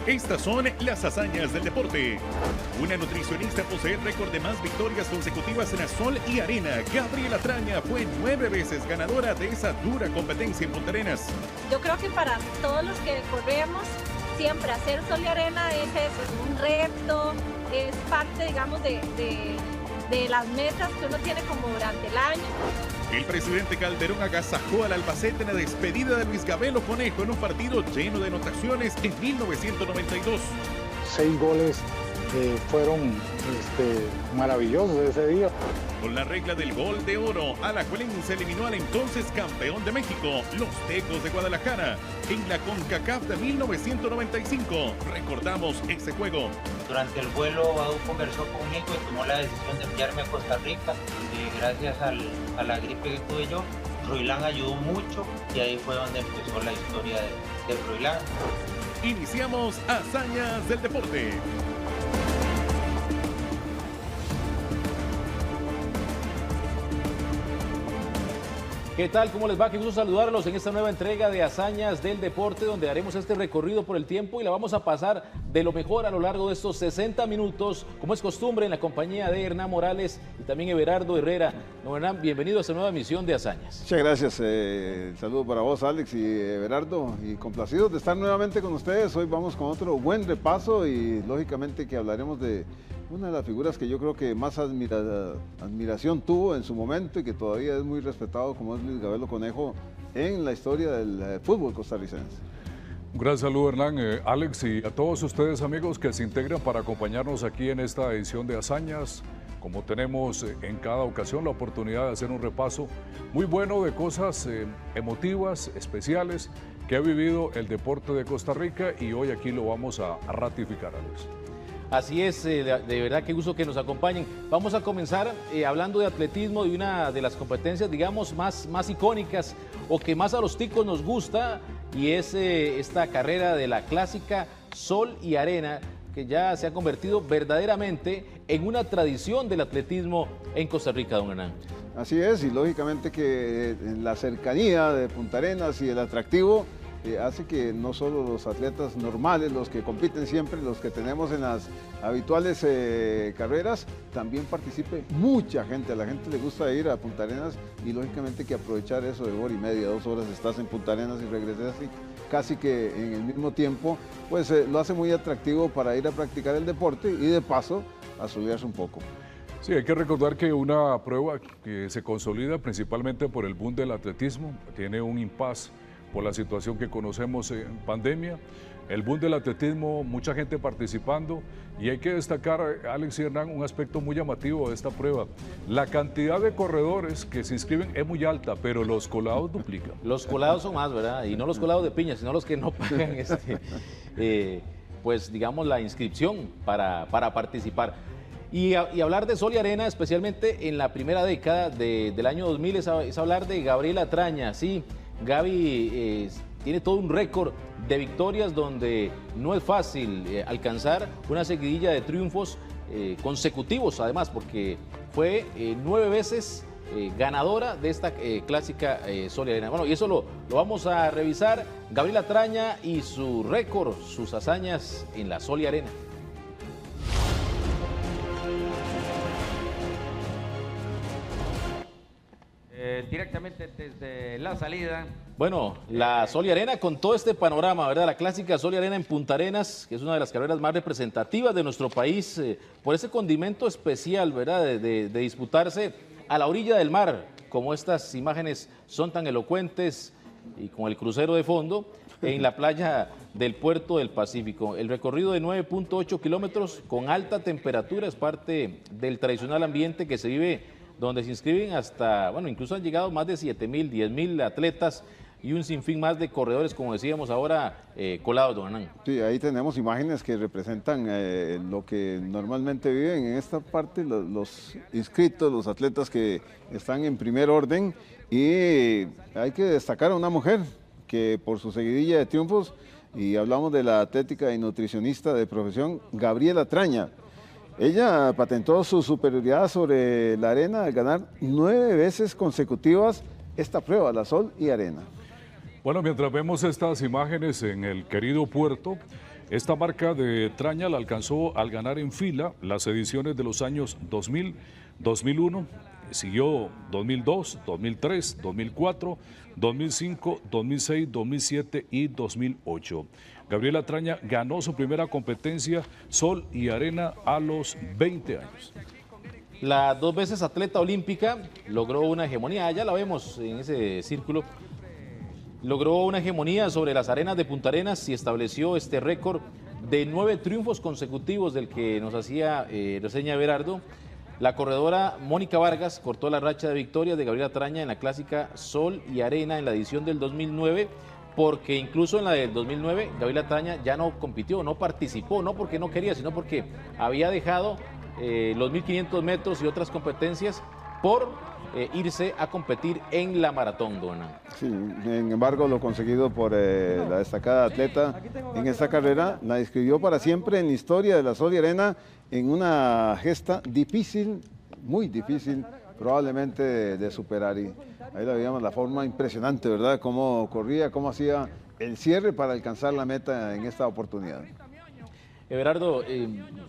Estas son las hazañas del deporte. Una nutricionista posee el récord de más victorias consecutivas en la sol y arena. Gabriela Traña fue 9 veces ganadora de esa dura competencia en Punta Arenas. Yo creo que para todos los que corremos, siempre hacer sol y arena es eso, es un reto, es parte, digamos, de las metas que uno tiene como durante el año. El presidente Calderón agasajó al Albacete en la despedida de Luis Gabelo Conejo en un partido lleno de anotaciones en 1992. 6 goles fueron maravillosos ese día. Con la regla del gol de oro, Alajuelense eliminó al entonces campeón de México, los Tecos de Guadalajara, en la CONCACAF de 1995. Recordamos ese juego. Durante el vuelo, Badu conversó conmigo y tomó la decisión de enviarme a Costa Rica. Gracias a la gripe que tuve yo, Froilán ayudó mucho y ahí fue donde empezó la historia de Froilán. Iniciamos Hazañas del Deporte. ¿Qué tal? ¿Cómo les va? Qué gusto saludarlos en esta nueva entrega de Hazañas del Deporte, donde haremos este recorrido por el tiempo y la vamos a pasar de lo mejor a lo largo de estos 60 minutos, como es costumbre, en la compañía de Hernán Morales y también Everardo Herrera. Don Hernán, bienvenido a esta nueva emisión de Hazañas. Muchas gracias. Saludo para vos, Alex y Everardo, y complacidos de estar nuevamente con ustedes. Hoy vamos con otro buen repaso y lógicamente que hablaremos de una de las figuras que yo creo que más admiración tuvo en su momento y que todavía es muy respetado, como es Luis Gabelo Conejo, en la historia del fútbol costarricense. Un gran saludo, Hernán, Alex, y a todos ustedes, amigos, que se integran para acompañarnos aquí en esta edición de Hazañas. Como tenemos en cada ocasión la oportunidad de hacer un repaso muy bueno de cosas emotivas, especiales, que ha vivido el deporte de Costa Rica, y hoy aquí lo vamos a ratificar, Alex. Así es, de verdad qué gusto que nos acompañen. Vamos a comenzar hablando de atletismo, de una de las competencias, digamos, más icónicas o que más a los ticos nos gusta, y es esta carrera de la clásica sol y arena, que ya se ha convertido verdaderamente en una tradición del atletismo en Costa Rica, don Hernán. Así es, y lógicamente que la cercanía de Punta Arenas y el atractivo hace que no solo los atletas normales, los que compiten siempre, los que tenemos en las habituales carreras, también participe mucha gente. A la gente le gusta ir a Punta Arenas y lógicamente que aprovechar eso de hora y media, 2 horas estás en Punta Arenas y regresas así, casi que en el mismo tiempo, pues lo hace muy atractivo para ir a practicar el deporte y de paso a subirse un poco. Sí, hay que recordar que una prueba que se consolida principalmente por el boom del atletismo, tiene un impasse por la situación que conocemos en pandemia, el boom del atletismo, mucha gente participando, y hay que destacar, Alex y Hernán, un aspecto muy llamativo de esta prueba. La cantidad de corredores que se inscriben es muy alta, pero los colados duplican. Los colados son más, ¿verdad? Y no los colados de piña, sino los que no pagan pues digamos la inscripción para participar. Y hablar de sol y arena, especialmente en la primera década del año 2000, es hablar de Gabriela Traña, sí. Gaby tiene todo un récord de victorias donde no es fácil alcanzar una seguidilla de triunfos consecutivos, además, porque fue 9 veces ganadora de esta clásica sol y arena. Bueno, y eso lo vamos a revisar. Gabriela Traña y su récord, sus hazañas en la sol y arena. Directamente desde la salida. Bueno, la sol y arena con todo este panorama, ¿verdad? La clásica sol y arena en Punta Arenas, que es una de las carreras más representativas de nuestro país, por ese condimento especial, ¿verdad? De disputarse a la orilla del mar, como estas imágenes son tan elocuentes y con el crucero de fondo, en la playa del Puerto del Pacífico. El recorrido de 9.8 kilómetros con alta temperatura es parte del tradicional ambiente que se vive, donde se inscriben hasta, bueno, incluso han llegado más de 7.000, 10.000 atletas y un sinfín más de corredores, como decíamos ahora, colados, don Hernán. Sí, ahí tenemos imágenes que representan lo que normalmente viven en esta parte los inscritos, los atletas que están en primer orden, y hay que destacar a una mujer que por su seguidilla de triunfos, y hablamos de la atlética y nutricionista de profesión, Gabriela Traña. Ella patentó su superioridad sobre la arena al ganar 9 veces consecutivas esta prueba, la sol y arena. Bueno, mientras vemos estas imágenes en el querido puerto, Esta marca de Traña la alcanzó al ganar en fila las ediciones de los años 2000, 2001, siguió 2002, 2003, 2004, 2005, 2006, 2007 y 2008. Gabriela Traña ganó su primera competencia Sol y Arena a los 20 años. La 2 veces atleta olímpica logró una hegemonía, ya la vemos en ese círculo, logró una hegemonía sobre las arenas de Punta Arenas y estableció este récord de 9 triunfos consecutivos del que nos hacía reseña Everardo. La corredora Mónica Vargas cortó la racha de victorias de Gabriela Traña en la clásica Sol y Arena en la edición del 2009, porque incluso en la del 2009 Gabriela Traña ya no compitió, no participó, no porque no quería, sino porque había dejado los 1500 metros y otras competencias por irse a competir en la maratón, don Hernán. Sí, sin embargo, lo conseguido por la destacada atleta en esta carrera la inscribió para siempre en la historia de la Sol y Arena en una gesta difícil, muy difícil, probablemente de superar. Y ahí la veíamos, la forma impresionante, ¿verdad? Cómo corría, cómo hacía el cierre para alcanzar la meta en esta oportunidad. Everardo,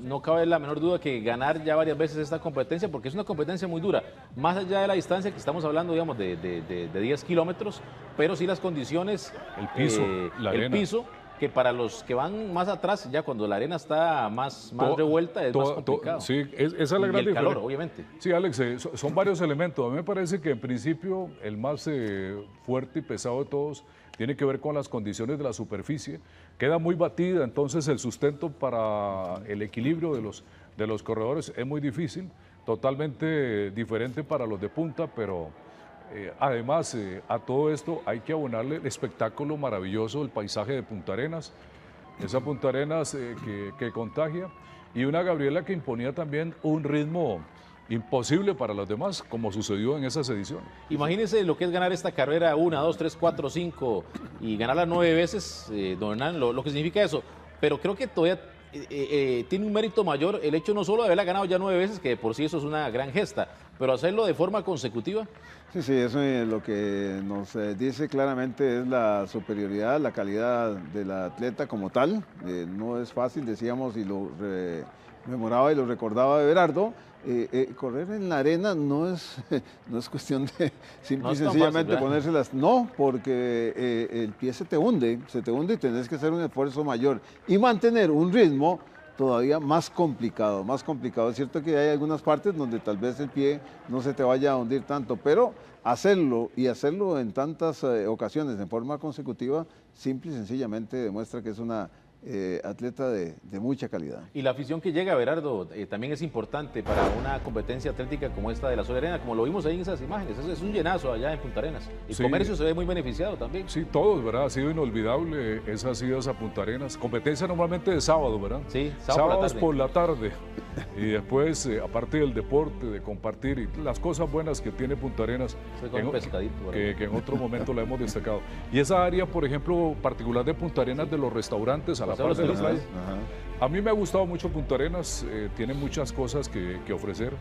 no cabe la menor duda que ganar ya varias veces esta competencia, porque es una competencia muy dura, más allá de la distancia que estamos hablando, digamos, de 10 kilómetros, pero sí las condiciones, el piso, el piso, que para los que van más atrás, ya cuando la arena está más revuelta, es más complicado. Sí, esa es la gran diferencia. Calor, obviamente. Sí, Alex, son varios elementos. A mí me parece que en principio el más fuerte y pesado de todos tiene que ver con las condiciones de la superficie. Queda muy batida, entonces el sustento para el equilibrio de los corredores es muy difícil, totalmente diferente para los de punta, pero además a todo esto hay que abonarle el espectáculo maravilloso del paisaje de Punta Arenas, esa Punta Arenas que contagia, y una Gabriela que imponía también un ritmo imposible para los demás, como sucedió en esas ediciones. Imagínense lo que es ganar esta carrera 1, 2, 3, 4, 5 y ganarla 9 veces, don Hernán, lo que significa eso. Pero creo que todavía tiene un mérito mayor el hecho no solo de haberla ganado ya 9 veces, que por sí eso es una gran gesta, pero hacerlo de forma consecutiva. Sí, sí, eso es lo que nos dice claramente es la superioridad, la calidad del atleta como tal. No es fácil, decíamos, y lo memoraba y lo recordaba Everardo. Correr en la arena no es cuestión de simple y sencillamente ponérselas, no, porque el pie se te hunde y tenés que hacer un esfuerzo mayor y mantener un ritmo todavía más complicado. Es cierto que hay algunas partes donde tal vez el pie no se te vaya a hundir tanto, pero hacerlo en tantas ocasiones en forma consecutiva, simple y sencillamente demuestra que es una atleta de mucha calidad. Y la afición que llega, Everardo, también es importante para una competencia atlética como esta de la Sol y Arena, como lo vimos ahí en esas imágenes. Es un llenazo allá en Punta Arenas. El comercio se ve muy beneficiado también. Sí, todos, ¿verdad? Ha sido inolvidable esas idas a Punta Arenas. Competencia normalmente de sábado, ¿verdad? Sí, sábados por la tarde. Y después, aparte del deporte, de compartir y las cosas buenas que tiene Punta Arenas, que en otro momento la hemos destacado. Y esa área, por ejemplo, particular de Punta Arenas, de los restaurantes a la parte de la playa. A mí me ha gustado mucho Punta Arenas, tiene muchas cosas que ofrecer.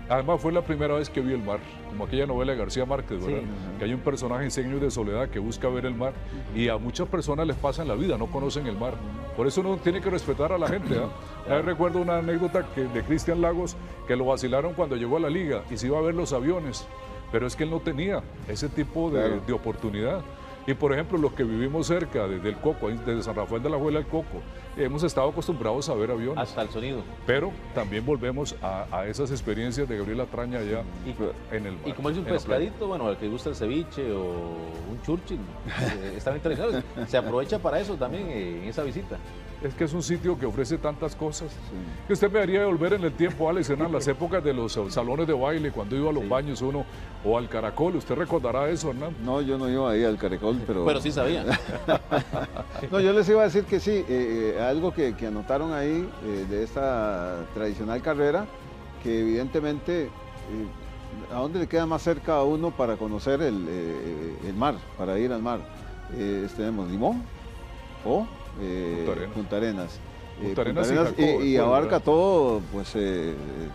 Además fue la primera vez que vi el mar, como aquella novela de García Márquez, ¿verdad? Sí. Que hay un personaje en Signos de Soledad que busca ver el mar y a muchas personas les pasa en la vida, no conocen el mar. Por eso uno tiene que respetar a la gente. Yo recuerdo una anécdota de Cristian Lagos que lo vacilaron cuando llegó a la liga y se iba a ver los aviones, pero es que él no tenía ese tipo de oportunidad. Y por ejemplo, los que vivimos cerca del Coco, desde San Rafael de la Juela al Coco, hemos estado acostumbrados a ver aviones. Hasta el sonido. Pero también volvemos a esas experiencias de Gabriela Traña allá en el mar. Y como dice un pescadito, bueno, al que gusta el ceviche o un Churchill, está bien tradicional. Se aprovecha para eso también en esa visita. Es que es un sitio que ofrece tantas cosas. Que usted me haría volver en el tiempo, Alex, en las épocas de los salones de baile, cuando iba a los baños uno, o al Caracol. ¿Usted recordará eso, Hernán? No, yo no iba ahí al Caracol, pero... Pero sí sabía. No, yo les iba a decir que sí, algo que anotaron ahí de esta tradicional carrera, que evidentemente, ¿a dónde le queda más cerca a uno para conocer el mar, para ir al mar? Tenemos Limón o... Punta Arenas. Y abarca todo, pues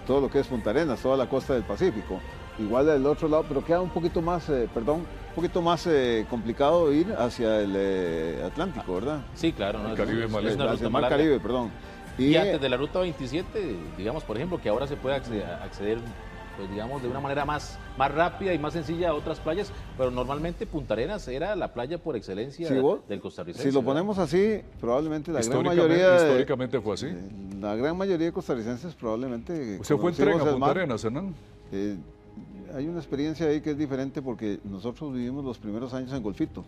todo lo que es Punta Arenas, toda la costa del Pacífico. Igual del otro lado, pero queda un poquito más, poquito más complicado ir hacia el Atlántico, ¿verdad? Sí, claro. ¿no? El Caribe más es una Hacia ruta el más Mar larga. Caribe, perdón. Y antes de la ruta 27, digamos, por ejemplo, que ahora se puede acceder pues digamos, de una manera más rápida y más sencilla a otras playas, pero normalmente Punta Arenas era la playa por excelencia del costarricense. Si lo ponemos así, probablemente la gran históricamente fue así. La gran mayoría de costarricenses probablemente... ¿Usted fue en tren a Punta Arenas, Hernán? Hay una experiencia ahí que es diferente porque nosotros vivimos los primeros años en Golfito.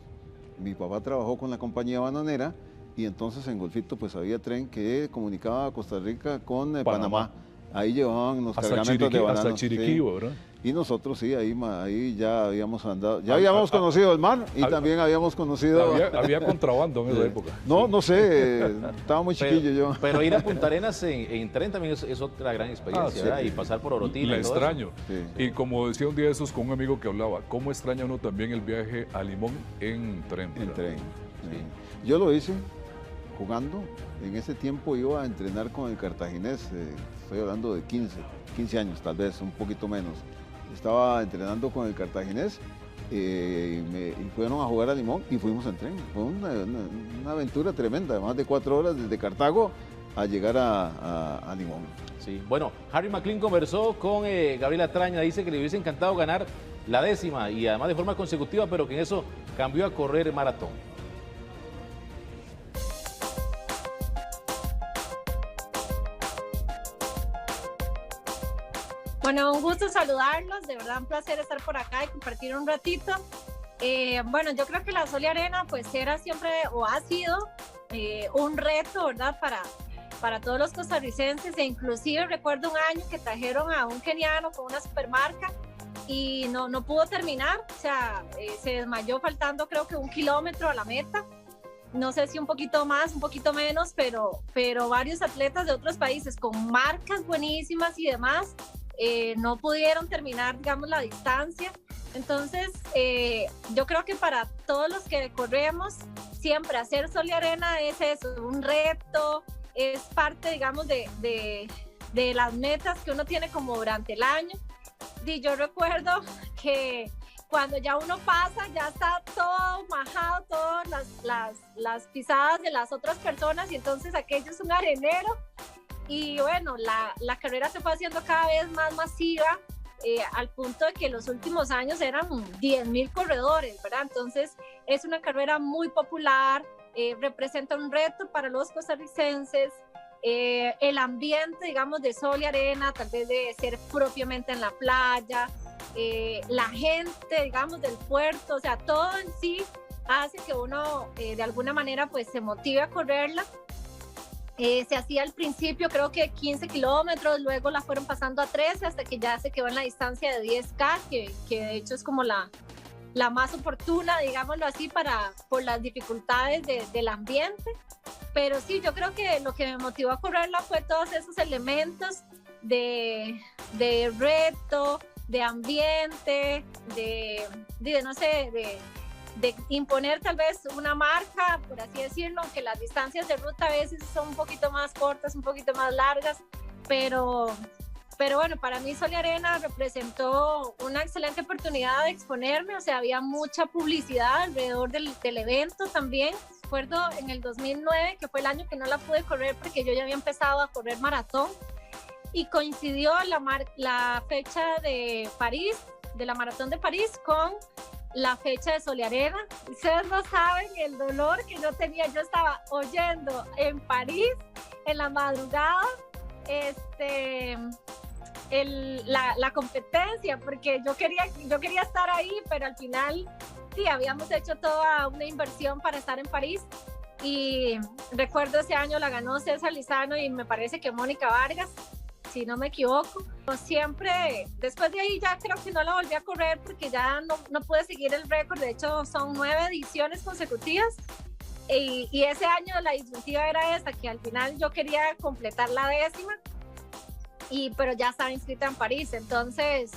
Mi papá trabajó con la compañía bananera y entonces en Golfito pues había tren que comunicaba a Costa Rica con Panamá. Ahí llevaban los cargamentos de bananos. Hasta Chiriquí, ¿verdad? Y nosotros sí, ahí ya habíamos andado, ya habíamos conocido el mar y también habíamos conocido... Había contrabando en esa época. No sé, estaba muy chiquillo yo. Pero ir a Punta Arenas en tren también es otra gran experiencia, ¿verdad? Y pasar por Orotina. La extraño. Y como decía un día de esos con un amigo que hablaba, ¿cómo extraña uno también el viaje a Limón en tren? En tren, sí. Yo lo hice jugando. En ese tiempo iba a entrenar con el Cartaginés, estoy hablando de 15 años tal vez, un poquito menos. Estaba entrenando con el Cartaginés y fueron a jugar a Limón y fuimos en tren. Fue una aventura tremenda, más de 4 horas desde Cartago a llegar a Limón. Sí, bueno, Harry McLean conversó con Gabriela Traña, dice que le hubiese encantado ganar la 10ª y además de forma consecutiva, pero que en eso cambió a correr maratón. Bueno, un gusto saludarlos, de verdad un placer estar por acá y compartir un ratito. Bueno, yo creo que la Sol y Arena pues era siempre o ha sido un reto, ¿verdad? Para todos los costarricenses, e inclusive recuerdo un año que trajeron a un keniano con una supermarca y no pudo terminar, o sea, se desmayó faltando creo que 1 kilómetro a la meta. No sé si un poquito más, un poquito menos, pero varios atletas de otros países con marcas buenísimas y demás no pudieron terminar, digamos, la distancia. Entonces, yo creo que para todos los que corremos, siempre hacer Sol y Arena es eso, un reto, es parte, digamos, de las metas que uno tiene como durante el año. Y yo recuerdo que cuando ya uno pasa, ya está todo majado, todas las pisadas de las otras personas, y entonces aquello es un arenero. Y bueno, la carrera se fue haciendo cada vez más masiva, al punto de que los últimos años eran 10.000 corredores, ¿verdad? Entonces es una carrera muy popular, representa un reto para los costarricenses, el ambiente, digamos, de Sol y Arena, tal vez de ser propiamente en la playa, la gente, digamos, del puerto, o sea, todo en sí hace que uno de alguna manera pues se motive a correrla. Se hacía al principio creo que 15 kilómetros, luego la fueron pasando a 13 hasta que ya se quedó en la distancia de 10K, que de hecho es como la más oportuna, digámoslo así, por las dificultades del ambiente. Pero sí, yo creo que lo que me motivó a correrla fue todos esos elementos de reto, de ambiente, no sé, de imponer tal vez una marca, por así decirlo, aunque las distancias de ruta a veces son un poquito más cortas, un poquito más largas, pero bueno, para mí Sol y Arena representó una excelente oportunidad de exponerme, o sea, había mucha publicidad alrededor del evento también. Recuerdo en el 2009, que fue el año que no la pude correr porque yo ya había empezado a correr maratón, y coincidió la fecha de París, de la maratón de París, con la fecha de Sol y Arena. Ustedes no saben el dolor que yo tenía. Yo estaba oyendo en París en la madrugada la competencia, porque yo quería estar ahí, pero al final sí, habíamos hecho toda una inversión para estar en París. Y recuerdo ese año la ganó César Lizano y me parece que Mónica Vargas, si no me equivoco. Siempre, después de ahí ya creo que no la volví a correr porque ya no pude seguir el récord. De hecho son 9 ediciones consecutivas y ese año la disyuntiva era esa, que al final yo quería completar la 10ª, pero ya estaba inscrita en París. Entonces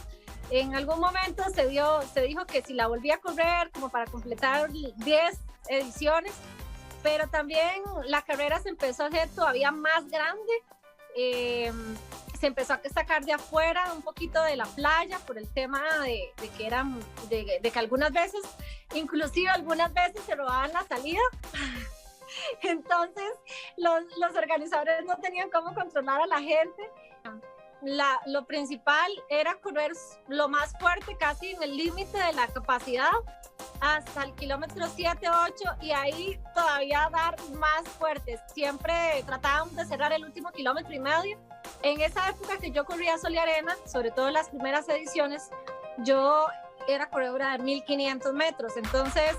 en algún momento se dijo que si la volvía a correr como para completar 10 ediciones, pero también la carrera se empezó a hacer todavía más grande. se empezó a sacar de afuera un poquito de la playa por el tema de que algunas veces, inclusive algunas veces se robaban la salida. Entonces los organizadores no tenían cómo controlar a la gente. Lo principal era correr lo más fuerte, casi en el límite de la capacidad, hasta el kilómetro 7, 8, y ahí todavía dar más fuertes. Siempre tratábamos de cerrar el último kilómetro y medio. En esa época que yo corría Sol y Arena, sobre todo en las primeras ediciones, yo era corredora de 1500 metros. Entonces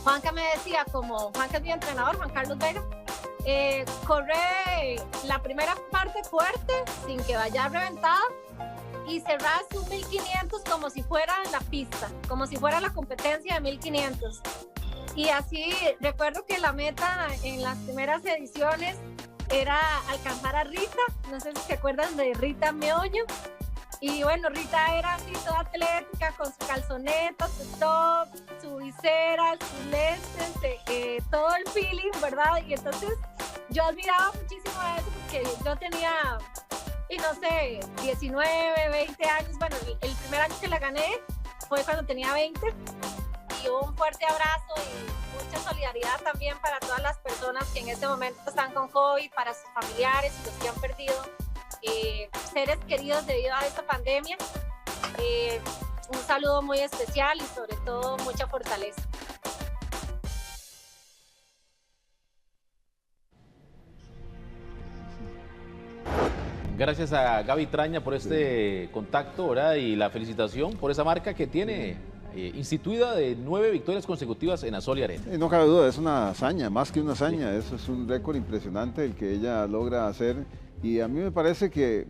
Juanca me decía, como Juanca es mi entrenador, Juan Carlos Vega, corre la primera parte fuerte sin que vaya reventada y cerrar sus 1500 como si fuera la pista, como si fuera la competencia de 1500. Y así recuerdo que la meta en las primeras ediciones era alcanzar a Rita, no sé si se acuerdan de Rita Meoño. Y bueno, Rita era así toda atlética, con su calzoneta, su top, su visera, sus lentes, todo el feeling, ¿verdad? Y entonces yo admiraba muchísimo a eso porque yo tenía, y no sé, 19, 20 años. Bueno, el primer año que la gané fue cuando tenía 20. Y un fuerte abrazo y mucha solidaridad también para todas las personas que en este momento están con COVID, para sus familiares y los que han perdido seres queridos debido a esta pandemia. Un saludo muy especial y sobre todo mucha fortaleza. Gracias a Gaby Traña por este contacto, ¿verdad? Y la felicitación por esa marca que tiene instituida de 9 victorias consecutivas en Sol y Arena. No cabe duda, es una hazaña, más que una hazaña, eso es un récord impresionante el que ella logra hacer. Y a mí me parece que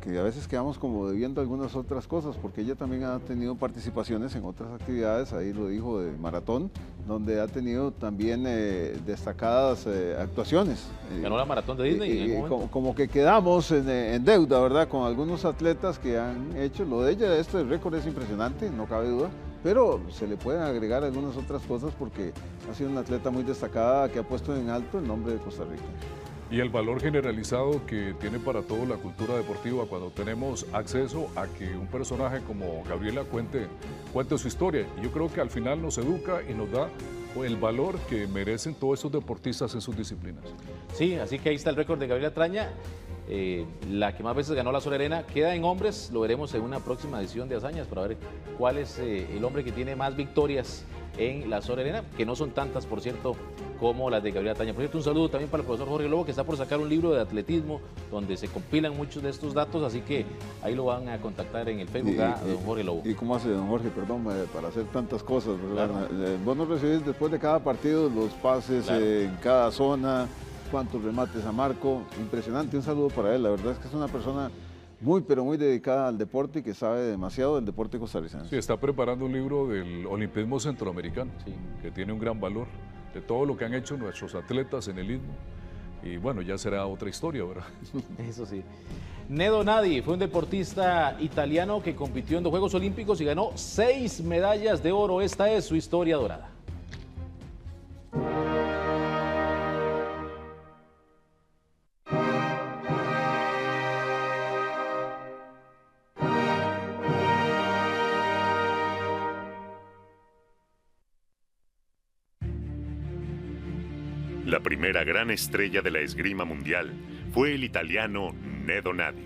a veces quedamos como debiendo algunas otras cosas, porque ella también ha tenido participaciones en otras actividades, ahí lo dijo, de maratón, donde ha tenido también destacadas actuaciones. Ganó la maratón de Disney. Como que quedamos en deuda, ¿verdad?, con algunos atletas que han hecho. Lo de ella, este récord es impresionante, no cabe duda, pero se le pueden agregar algunas otras cosas porque ha sido una atleta muy destacada que ha puesto en alto el nombre de Costa Rica. Y el valor generalizado que tiene para toda la cultura deportiva cuando tenemos acceso a que un personaje como Gabriela cuente su historia. Y yo creo que al final nos educa y nos da el valor que merecen todos esos deportistas en sus disciplinas. Sí, así que ahí está el récord de Gabriela Traña, la que más veces ganó la Sol Arena. Queda en hombres, lo veremos en una próxima edición de Hazañas para ver cuál es el hombre que tiene más victorias en la Sol Arena, que no son tantas, por cierto, como las de Gabriela Traña. Por cierto, un saludo también para el profesor Jorge Lobo, que está por sacar un libro de atletismo donde se compilan muchos de estos datos, así que ahí lo van a contactar en el Facebook a don Jorge Lobo. ¿Y cómo hace don Jorge, perdón, para hacer tantas cosas? Claro. Vos nos recibís después de cada partido los pases, claro, en cada zona, cuántos remates a marco, impresionante. Un saludo para él, la verdad es que es una persona pero muy dedicada al deporte y que sabe demasiado del deporte costarricense. Sí, está preparando un libro del olimpismo centroamericano, sí, que tiene un gran valor de todo lo que han hecho nuestros atletas en el istmo. Y bueno, ya será otra historia, ¿verdad? Eso sí. Nedo Nadi fue un deportista italiano que compitió en 2 Juegos Olímpicos y ganó 6 medallas de oro. Esta es su historia dorada. La primera gran estrella de la esgrima mundial fue el italiano Nedo Nadi,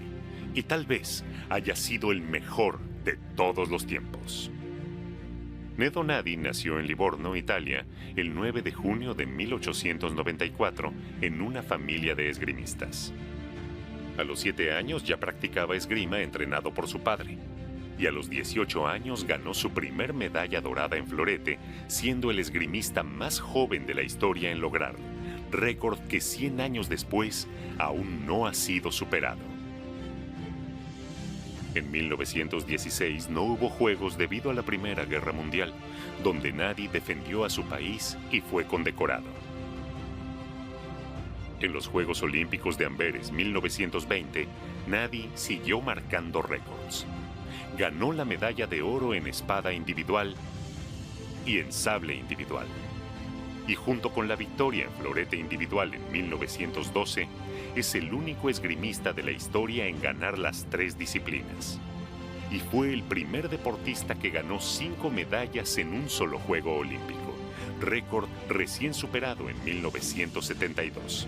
y tal vez haya sido el mejor de todos los tiempos. Nedo Nadi nació en Livorno, Italia, el 9 de junio de 1894 en una familia de esgrimistas. A los 7 años ya practicaba esgrima entrenado por su padre, y a los 18 años ganó su primer medalla dorada en florete, siendo el esgrimista más joven de la historia en lograrlo, récord que 100 años después aún no ha sido superado. En 1916 no hubo juegos debido a la Primera Guerra Mundial, donde Nadi defendió a su país y fue condecorado. En los Juegos Olímpicos de Amberes 1920, Nadi siguió marcando récords. Ganó la medalla de oro en espada individual y en sable individual. y junto con la victoria en florete individual en 1912, es el único esgrimista de la historia en ganar las 3 disciplinas. Y fue el primer deportista que ganó 5 medallas en un solo Juego Olímpico, récord recién superado en 1972.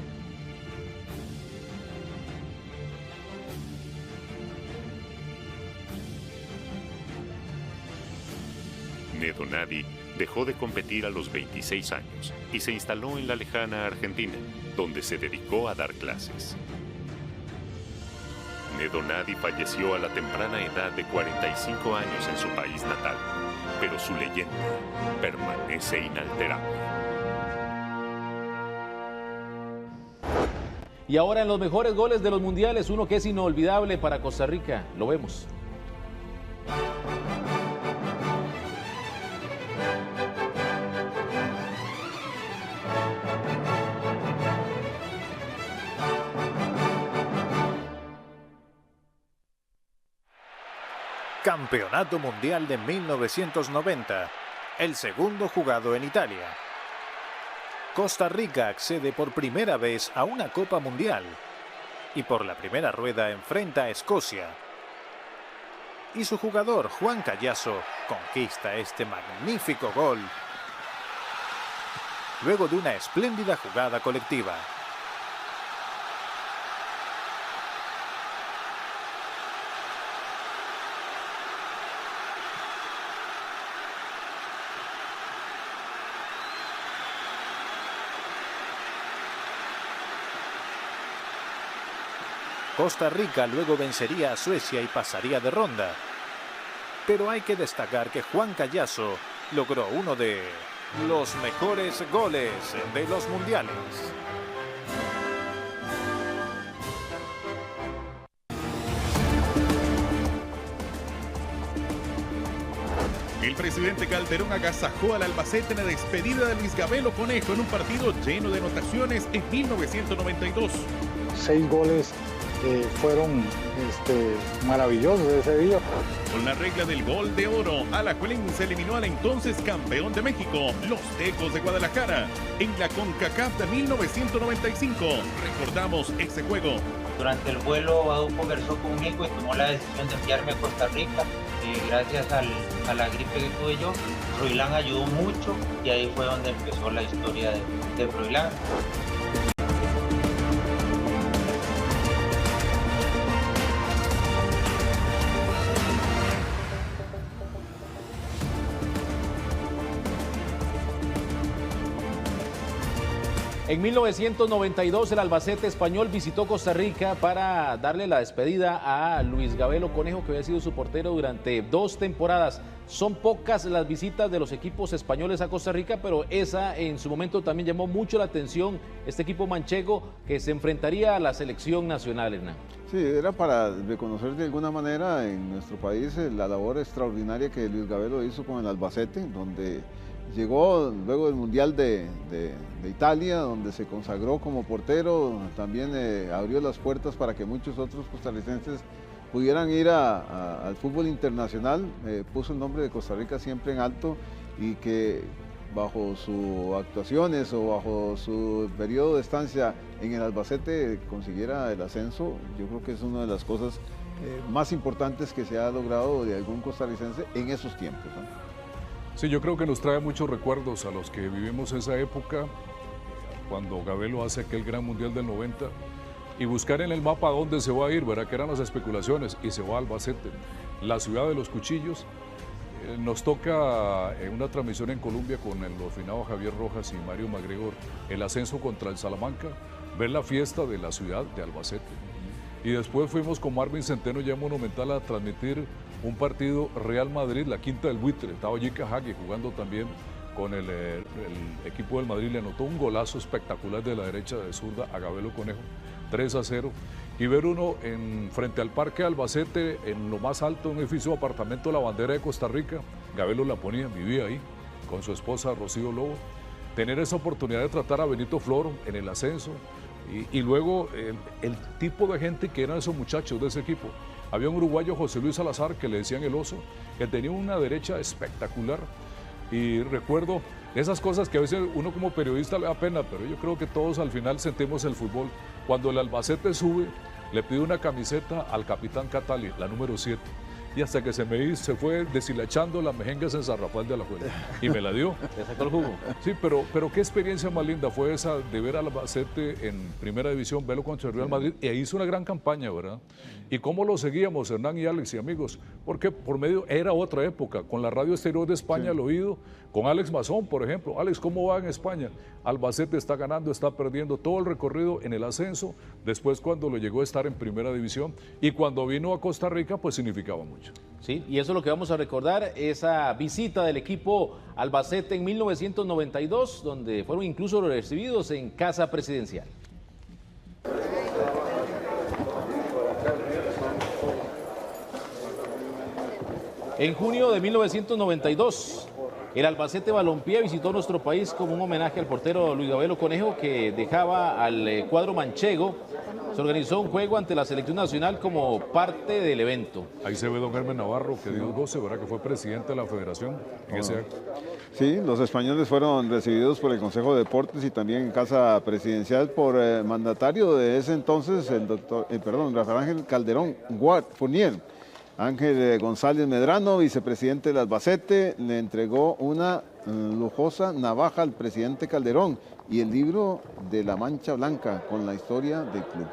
Nedo Nadi dejó de competir a los 26 años y se instaló en la lejana Argentina, donde se dedicó a dar clases. Nedo Nadi falleció a la temprana edad de 45 años en su país natal, pero su leyenda permanece inalterable. Y ahora en los mejores goles de los mundiales, uno que es inolvidable para Costa Rica. Lo vemos. Campeonato Mundial de 1990, el segundo jugado en Italia. Costa Rica accede por primera vez a una Copa Mundial y por la primera rueda enfrenta a Escocia. Y su jugador, Juan Callazo, conquista este magnífico gol luego de una espléndida jugada colectiva. Costa Rica luego vencería a Suecia y pasaría de ronda. Pero hay que destacar que Juan Callazo logró uno de los mejores goles de los mundiales. El presidente Calderón agasajó al Albacete en la despedida de Luis Gabelo Conejo en un partido lleno de anotaciones en 1992. 6 goles fueron maravillosos ese día. Con la regla del gol de oro, Alajuelense eliminó al entonces campeón de México, los Tecos de Guadalajara, en la CONCACAF de 1995. Recordamos ese juego. Durante el vuelo, Badu conversó conmigo y tomó la decisión de enviarme a Costa Rica. Gracias a la gripe que tuve yo, Froilán ayudó mucho y ahí fue donde empezó la historia de Froilán. En 1992 el Albacete español visitó Costa Rica para darle la despedida a Luis Gabelo Conejo, que había sido su portero durante 2 temporadas. Son pocas las visitas de los equipos españoles a Costa Rica, pero esa en su momento también llamó mucho la atención, este equipo manchego que se enfrentaría a la selección nacional, Hernán. Sí, era para reconocer de alguna manera en nuestro país la labor extraordinaria que Luis Gabelo hizo con el Albacete, donde llegó luego del Mundial de Italia, donde se consagró como portero, también abrió las puertas para que muchos otros costarricenses pudieran ir al fútbol internacional, puso el nombre de Costa Rica siempre en alto y que bajo sus actuaciones o bajo su periodo de estancia en el Albacete consiguiera el ascenso. Yo creo que es una de las cosas más importantes que se ha logrado de algún costarricense en esos tiempos, ¿no? Sí, yo creo que nos trae muchos recuerdos a los que vivimos esa época, cuando Gabelo hace aquel gran mundial del 90, y buscar en el mapa dónde se va a ir, ¿verdad? Que eran las especulaciones, y se va a Albacete, la ciudad de los cuchillos. Nos toca una transmisión en Colombia con el refinado Javier Rojas y Mario MacGregor, el ascenso contra el Salamanca, ver la fiesta de la ciudad de Albacete. Y después fuimos con Marvin Centeno ya en Monumental a transmitir un partido Real Madrid, la Quinta del Buitre. Estaba Jica Hague jugando también con el equipo del Madrid. Le anotó un golazo espectacular de la derecha de zurda a Gabelo Conejo, 3-0. Y ver uno frente al Parque Albacete, en lo más alto, un edificio de apartamento, la bandera de Costa Rica. Gabelo la ponía, vivía ahí con su esposa Rocío Lobo. Tener esa oportunidad de tratar a Benito Floro en el ascenso. Y luego el tipo de gente que eran esos muchachos de ese equipo. Había un uruguayo, José Luis Salazar, que le decían el oso, que tenía una derecha espectacular. Y recuerdo esas cosas que a veces uno como periodista le da pena, pero yo creo que todos al final sentimos el fútbol. Cuando el Albacete sube, le pide una camiseta al capitán Catali, la número 7. Y hasta que se fue deshilachando las mejengas en San Rafael de Alajuela. Y me la dio. ¿Le sacó el jugo? Sí, pero qué experiencia más linda fue esa de ver al Albacete en Primera División, verlo contra el Real Madrid. Y ahí hizo una gran campaña, ¿verdad? Y cómo lo seguíamos, Hernán y Alex y amigos. Porque por medio, era otra época, con la Radio Exterior de España al oído, con Alex Mazón, por ejemplo. Alex, ¿cómo va en España? Albacete está ganando, está perdiendo todo el recorrido en el ascenso. Después cuando lo llegó a estar en Primera División. Y cuando vino a Costa Rica, pues significaba mucho. Sí, y eso es lo que vamos a recordar, esa visita del equipo Albacete en 1992, donde fueron incluso recibidos en Casa Presidencial. En junio de 1992, el Albacete Balompié visitó nuestro país como un homenaje al portero Luis Gabelo Conejo, que dejaba al cuadro manchego. Se organizó un juego ante la selección nacional como parte del evento. Ahí se ve don Hermen Navarro, que Dios goce, ¿verdad? Que fue presidente de la federación en ese acto. Sí, los españoles fueron recibidos por el Consejo de Deportes y también en Casa Presidencial por mandatario de ese entonces, el Rafael Ángel Calderón Fournier. Ángel González Medrano, vicepresidente del Albacete, le entregó una lujosa navaja al presidente Calderón y el libro de La Mancha Blanca con la historia del club.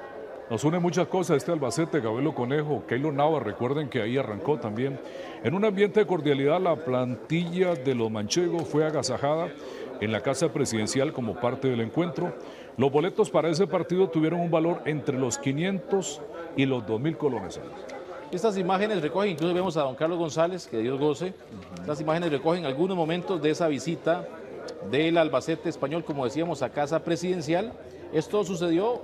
Nos une muchas cosas este Albacete, Gabelo Conejo, Keylor Nava, recuerden que ahí arrancó también. En un ambiente de cordialidad, la plantilla de los manchegos fue agasajada en la Casa Presidencial como parte del encuentro. Los boletos para ese partido tuvieron un valor entre los 500 y los 2.000 colones. Estas imágenes recogen, incluso vemos a don Carlos González, que Dios goce. Estas imágenes recogen algunos momentos de esa visita del Albacete español, como decíamos, a Casa Presidencial. Esto sucedió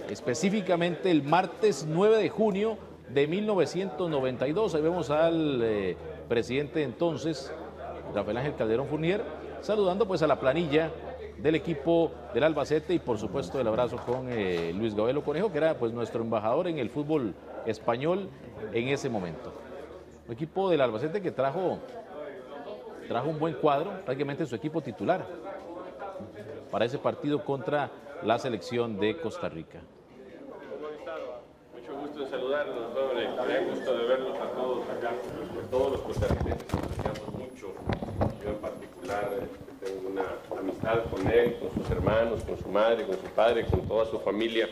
específicamente el martes 9 de junio de 1992. Ahí vemos al presidente entonces, Rafael Ángel Calderón Fournier, saludando pues a la planilla del equipo del Albacete y por supuesto el abrazo con Luis Gabelo Conejo, que era pues nuestro embajador en el fútbol español en ese momento. Un equipo del Albacete que trajo un buen cuadro, prácticamente su equipo titular para ese partido contra la selección de Costa Rica. Mucho gusto en saludarlos, gran gusto de verlos a todos acá, todos los costarricenses que apreciamos mucho. Yo en particular tengo una amistad con él, con sus hermanos, con su madre, con su padre, con toda su familia.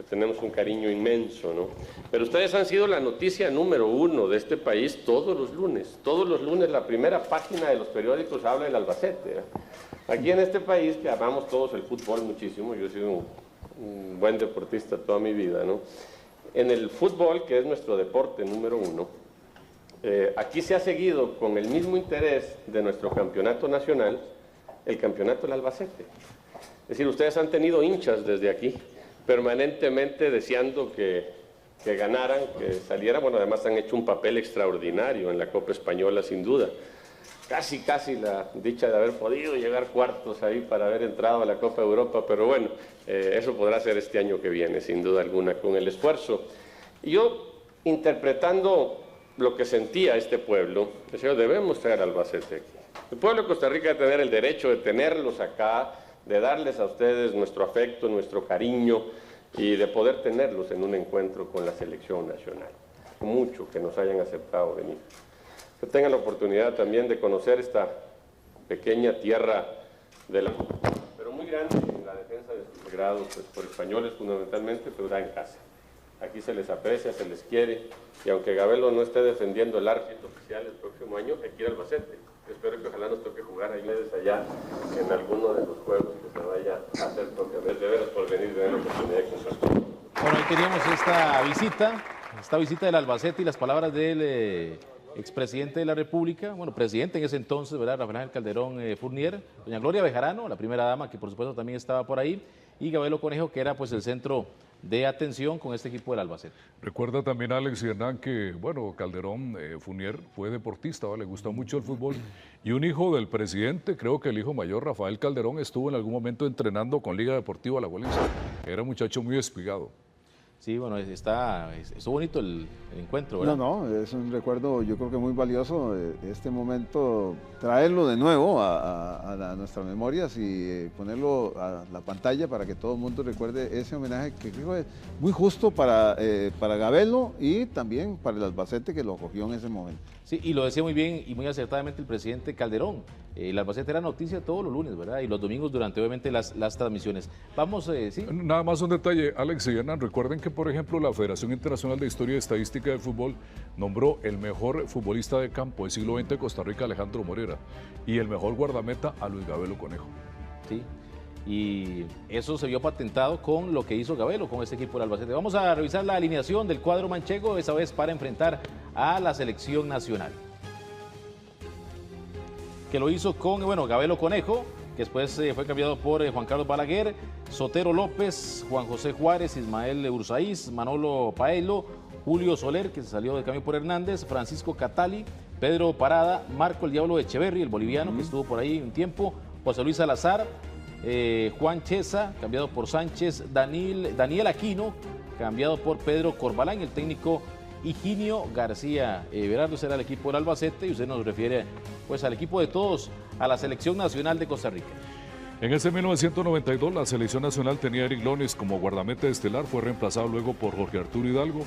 Tenemos un cariño inmenso, ¿no? Pero ustedes han sido la noticia número 1 de este país todos los lunes. Todos los lunes la primera página de los periódicos habla del Albacete, ¿eh? Aquí en este país, que amamos todos el fútbol muchísimo, yo he sido un buen deportista toda mi vida, ¿no? En el fútbol, que es nuestro deporte número 1, aquí se ha seguido con el mismo interés de nuestro campeonato nacional, el campeonato del Albacete. Es decir, ustedes han tenido hinchas desde aquí, permanentemente deseando que ganaran, que salieran. Bueno, además han hecho un papel extraordinario en la Copa Española, sin duda. Casi la dicha de haber podido llegar cuartos ahí para haber entrado a la Copa Europa, pero bueno, eso podrá ser este año que viene, sin duda alguna, con el esfuerzo. Y yo, interpretando lo que sentía este pueblo, decía, debemos traer al Albacete aquí. El pueblo de Costa Rica debe tener el derecho de tenerlos acá, de darles a ustedes nuestro afecto, nuestro cariño y de poder tenerlos en un encuentro con la selección nacional. Mucho que nos hayan aceptado venir. Que tengan la oportunidad también de conocer esta pequeña tierra de la... pero muy grande en la defensa de sus sagrados, pues por españoles fundamentalmente, pero da en casa. Aquí se les aprecia, se les quiere, y aunque Gabelo no esté defendiendo el árbitro oficial el próximo año, aquí en Albacete. Espero que ojalá nos toque jugar ahí allá en alguno de los juegos que se vaya a hacer propiamente. De veras por venir y tener la oportunidad de compartir. Bueno, ahí teníamos esta visita del Albacete y las palabras del expresidente de la República, bueno, presidente en ese entonces, ¿verdad? Rafael Ángel Calderón Fournier, doña Gloria Bejarano, la primera dama, que por supuesto también estaba por ahí, y Gabelo Conejo, que era pues el centro de atención con este equipo del Albacete. Recuerda también Alex y Hernán que, bueno, Calderón Fournier fue deportista, ¿vale? Le gustó mucho el fútbol, y un hijo del presidente, creo que el hijo mayor, Rafael Calderón, estuvo en algún momento entrenando con Liga Deportiva Alajuelense. Era un muchacho muy espigado. Sí, bueno, estuvo bonito el encuentro, ¿verdad? No, es un recuerdo yo creo que muy valioso, este momento, traerlo de nuevo a nuestras memorias y ponerlo a la pantalla para que todo el mundo recuerde ese homenaje que creo es muy justo para Gabelo y también para el Albacete que lo acogió en ese momento. Sí, y lo decía muy bien y muy acertadamente el presidente Calderón. El Albacete era noticia todos los lunes, ¿verdad? Y los domingos durante, obviamente, las transmisiones. Vamos, sí. Nada más un detalle, Alex y Hernán. Recuerden que, por ejemplo, la Federación Internacional de Historia y Estadística del Fútbol nombró el mejor futbolista de campo del siglo XX de Costa Rica, Alejandro Morera, y el mejor guardameta a Luis Gabelo Conejo. Sí. Y eso se vio patentado con lo que hizo Gabelo con este equipo del Albacete. Vamos a revisar la alineación del cuadro manchego, esa vez para enfrentar a la selección nacional. Que lo hizo con, Gabelo Conejo, que después fue cambiado por Juan Carlos Balaguer, Sotero López, Juan José Juárez, Ismael Urzaiz, Manolo Paelo, Julio Soler, que se salió de cambio por Hernández, Francisco Catali, Pedro Parada, Marco el Diablo Echeverri, el boliviano, que estuvo por ahí un tiempo, José Luis Salazar, Juan Chesa, cambiado por Sánchez, Daniel Aquino, cambiado por Pedro Corbalán, el técnico Higinio García Berardo. Será el equipo del Albacete y usted nos refiere pues al equipo de todos, a la selección nacional de Costa Rica. En ese 1992 la selección nacional tenía a Eric Lones como guardameta estelar, fue reemplazado luego por Jorge Arturo Hidalgo,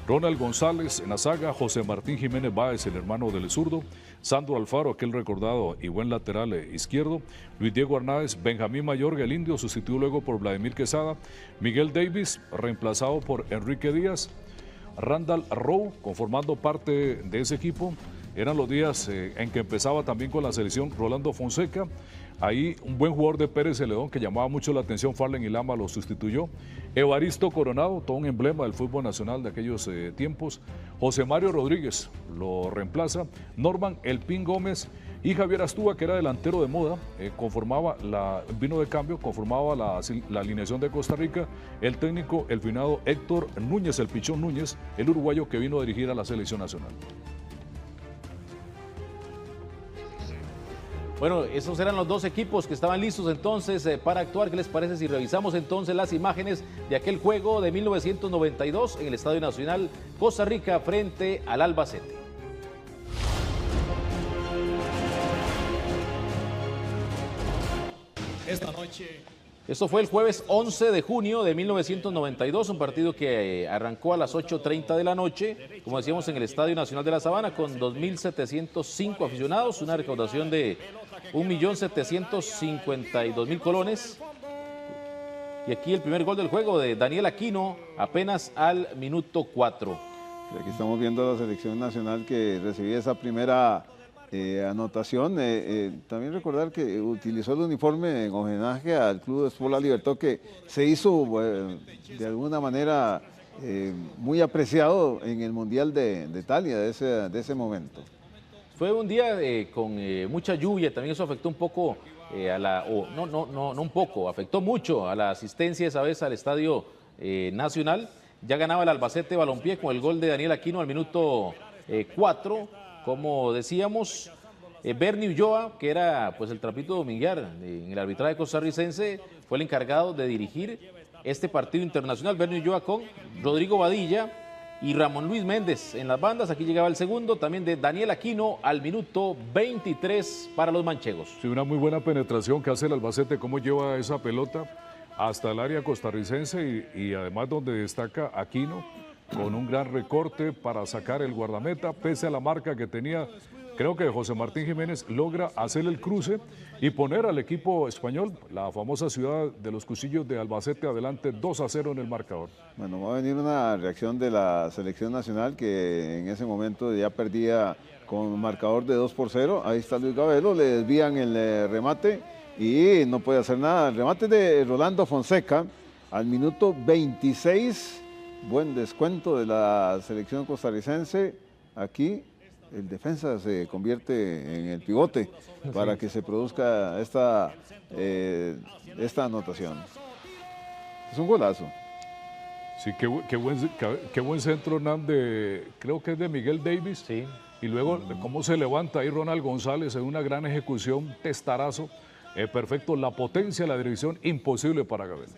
Ronald González en la saga, José Martín Jiménez Báez, el hermano del zurdo, Sandro Alfaro, aquel recordado y buen lateral izquierdo, Luis Diego Hernández, Benjamín Mayorga, el indio, sustituido luego por Vladimir Quesada, Miguel Davis, reemplazado por Enrique Díaz, Randall Rowe, conformando parte de ese equipo. Eran los días en que empezaba también con la selección Rolando Fonseca. Ahí un buen jugador de Pérez Celedón que llamaba mucho la atención, Farlen Ilama lo sustituyó. Evaristo Coronado, todo un emblema del fútbol nacional de aquellos tiempos. José Mario Rodríguez lo reemplaza. Norman El Pin Gómez y Javier Astúa, que era delantero de moda, vino de cambio, conformaba la alineación de Costa Rica. El técnico, el finado Héctor Núñez, el Pichón Núñez, el uruguayo que vino a dirigir a la selección nacional. Bueno, esos eran los dos equipos que estaban listos entonces para actuar. ¿Qué les parece si revisamos entonces las imágenes de aquel juego de 1992 en el Estadio Nacional Costa Rica frente al Albacete? Esta noche. Esto fue el jueves 11 de junio de 1992, un partido que arrancó a las 8:30 de la noche, como decíamos, en el Estadio Nacional de la Sabana, con 2.705 aficionados, una recaudación de 1.752.000 colones. Y aquí el primer gol del juego de Daniel Aquino, apenas al minuto 4. Aquí estamos viendo la selección nacional que recibía esa primera anotación. También recordar que utilizó el uniforme en homenaje al Club de Sport La Libertad, que se hizo de alguna manera muy apreciado en el Mundial de Italia de ese momento. Fue un día con mucha lluvia, también eso afectó un poco afectó mucho a la asistencia esa vez al Estadio Nacional. Ya ganaba el Albacete Balompié con el gol de Daniel Aquino al minuto 4. Como decíamos, Bernie Ulloa, que era pues el trapito dominguear en el arbitraje costarricense, fue el encargado de dirigir este partido internacional. Bernie Ulloa con Rodrigo Badilla y Ramón Luis Méndez en las bandas. Aquí llegaba el segundo, también de Daniel Aquino al minuto 23 para los manchegos. Sí, una muy buena penetración que hace el Albacete, cómo lleva esa pelota hasta el área costarricense y además donde destaca Aquino, con un gran recorte para sacar el guardameta, pese a la marca que tenía. Creo que José Martín Jiménez logra hacer el cruce y poner al equipo español, la famosa ciudad de los Cuchillos de Albacete, adelante 2-0 en el marcador. Bueno, va a venir una reacción de la selección nacional que en ese momento ya perdía con marcador de 2-0. Ahí está Luis Gabelo, le desvían el remate y no puede hacer nada. El remate de Rolando Fonseca al minuto 26. Buen descuento de la selección costarricense. Aquí el defensa se convierte en el pivote para que se produzca esta anotación. Es un golazo. Sí, qué buen centro, Hernán, creo que es de Miguel Davis. Sí. Y luego cómo se levanta ahí Ronald González en una gran ejecución, testarazo, perfecto, la potencia, la dirección, imposible para Gabelo.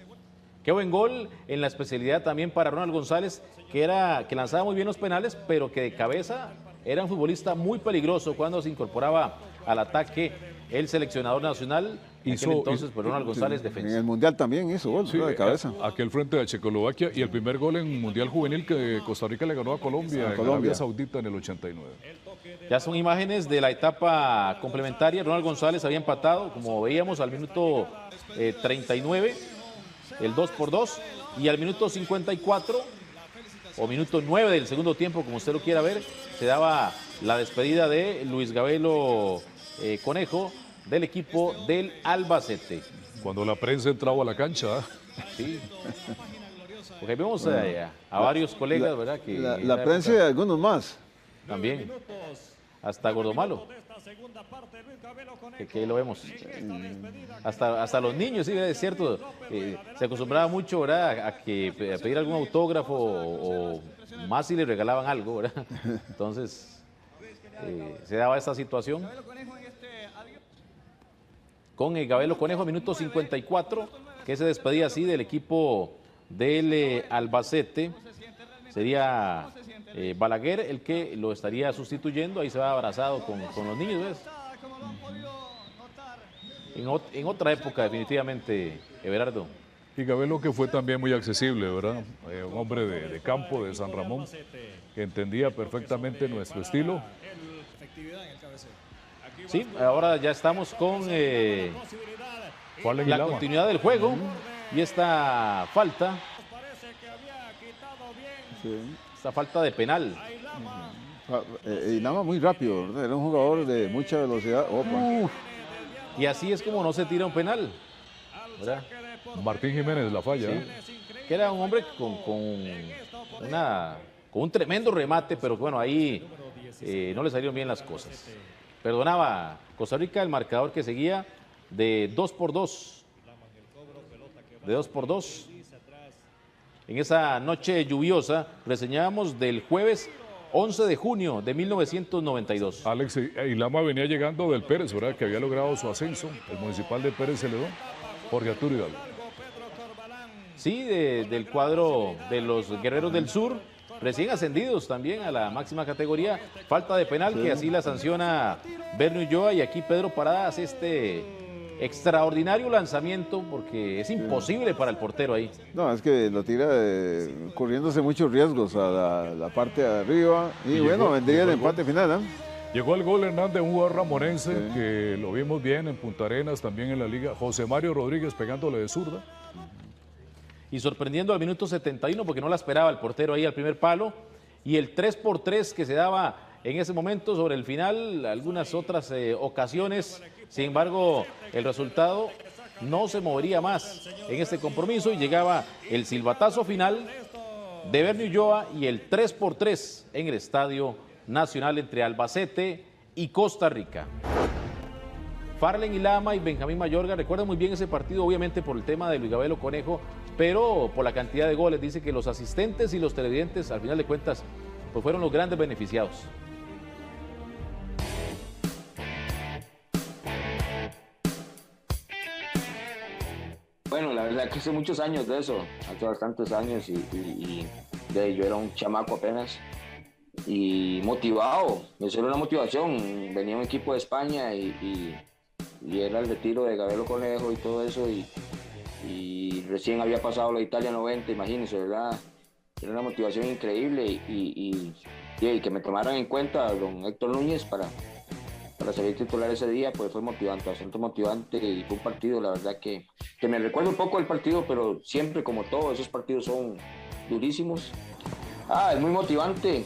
Qué buen gol en la especialidad también para Ronald González, que lanzaba muy bien los penales, pero que de cabeza era un futbolista muy peligroso cuando se incorporaba al ataque el seleccionador nacional. Entonces, pues Ronald González, defensa. En el Mundial también hizo gol, de cabeza. Aquel frente a Checoslovaquia y el primer gol en Mundial Juvenil que Costa Rica le ganó a Colombia, en Arabia Saudita en el 89. Ya son imágenes de la etapa complementaria. Ronald González había empatado, como veíamos, al minuto 39, el 2-2, y al minuto 54, o minuto 9 del segundo tiempo, como usted lo quiera ver, se daba la despedida de Luis Gabelo Conejo, del equipo del Albacete. Cuando la prensa entraba a la cancha. Sí. Porque vemos a varios colegas, ¿verdad? Que la prensa y algunos más. También. Hasta Gordomalo. Que lo vemos. Hasta los niños, sí, es cierto. Se acostumbraba mucho, ¿verdad? A pedir algún autógrafo o más si le regalaban algo, ¿verdad? Entonces, se daba esta situación. Con el Gabelo Conejo, minuto 54, que se despedía así del equipo del Albacete. Sería Balaguer el que lo estaría sustituyendo. Ahí se va abrazado con los niños, ¿ves? En otra época, definitivamente, Everardo. Y Gabelo, que fue también muy accesible, ¿verdad? Un hombre de campo, de San Ramón, que entendía perfectamente nuestro estilo. Sí, ahora ya estamos con la continuidad del juego y esta falta. Sí. Esta falta de penal. Y nada muy rápido, ¿verdad? Era un jugador de mucha velocidad. Y así es como no se tira un penal, ¿verdad? Martín Jiménez la falla. Sí. Que era un hombre con un tremendo remate, pero bueno, ahí no le salieron bien las cosas. Perdonaba Costa Rica el marcador que seguía de 2-2. De 2-2. En esa noche lluviosa, reseñábamos del jueves 11 de junio de 1992. Alex, Ilama venía llegando del Pérez, ¿verdad? Que había logrado su ascenso. El municipal de Pérez Celedón, Jorge Arturo Hidalgo. Sí, del cuadro de los Guerreros del Sur, recién ascendidos también a la máxima categoría. Falta de penal, que así la sanciona Bernie Ulloa, y aquí Pedro Parada hace este extraordinario lanzamiento, porque es imposible para el portero ahí. No, es que lo tira corriéndose muchos riesgos a la parte de arriba, y bueno, vendría el empate final, ¿eh? Llegó el gol Hernández, un jugador ramonense, que lo vimos bien en Punta Arenas, también en la liga. José Mario Rodríguez pegándole de zurda. Y sorprendiendo al minuto 71, porque no la esperaba el portero ahí al primer palo, y el 3-3 que se daba en ese momento sobre el final, algunas otras ocasiones. Sin embargo, el resultado no se movería más en este compromiso y llegaba el silbatazo final de Bernie Ulloa y el 3-3 en el Estadio Nacional entre Albacete y Costa Rica. Farlen Ilama y Benjamín Mayorga recuerdan muy bien ese partido, obviamente por el tema de Luis Gabelo Conejo, pero por la cantidad de goles. Dice que los asistentes y los televidentes, al final de cuentas, pues fueron los grandes beneficiados. Bueno, la verdad que hace muchos años de eso, hace bastantes años, y yo era un chamaco apenas y motivado, eso era una motivación. Venía un equipo de España y era el retiro de Gabelo Conejo y todo eso, y recién había pasado la Italia 90, imagínense, ¿verdad? Era una motivación increíble y que me tomaran en cuenta don Héctor Núñez para salir titular ese día, pues fue motivante, bastante motivante, y fue un partido, la verdad que me recuerda un poco el partido, pero siempre, como todos, esos partidos son durísimos. Es muy motivante,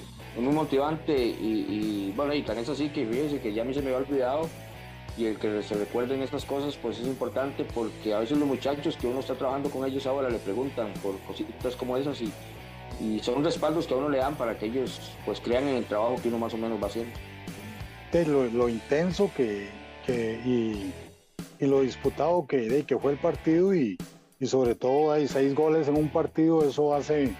y bueno, y tan es así que fíjense que ya a mí se me había olvidado, y el que se recuerden estas cosas, pues es importante, porque a veces los muchachos que uno está trabajando con ellos ahora le preguntan por cositas como esas, y son respaldos que a uno le dan para que ellos pues crean en el trabajo que uno más o menos va haciendo. Lo intenso y lo disputado que fue el partido, y sobre todo hay 6 goles en un partido, eso hace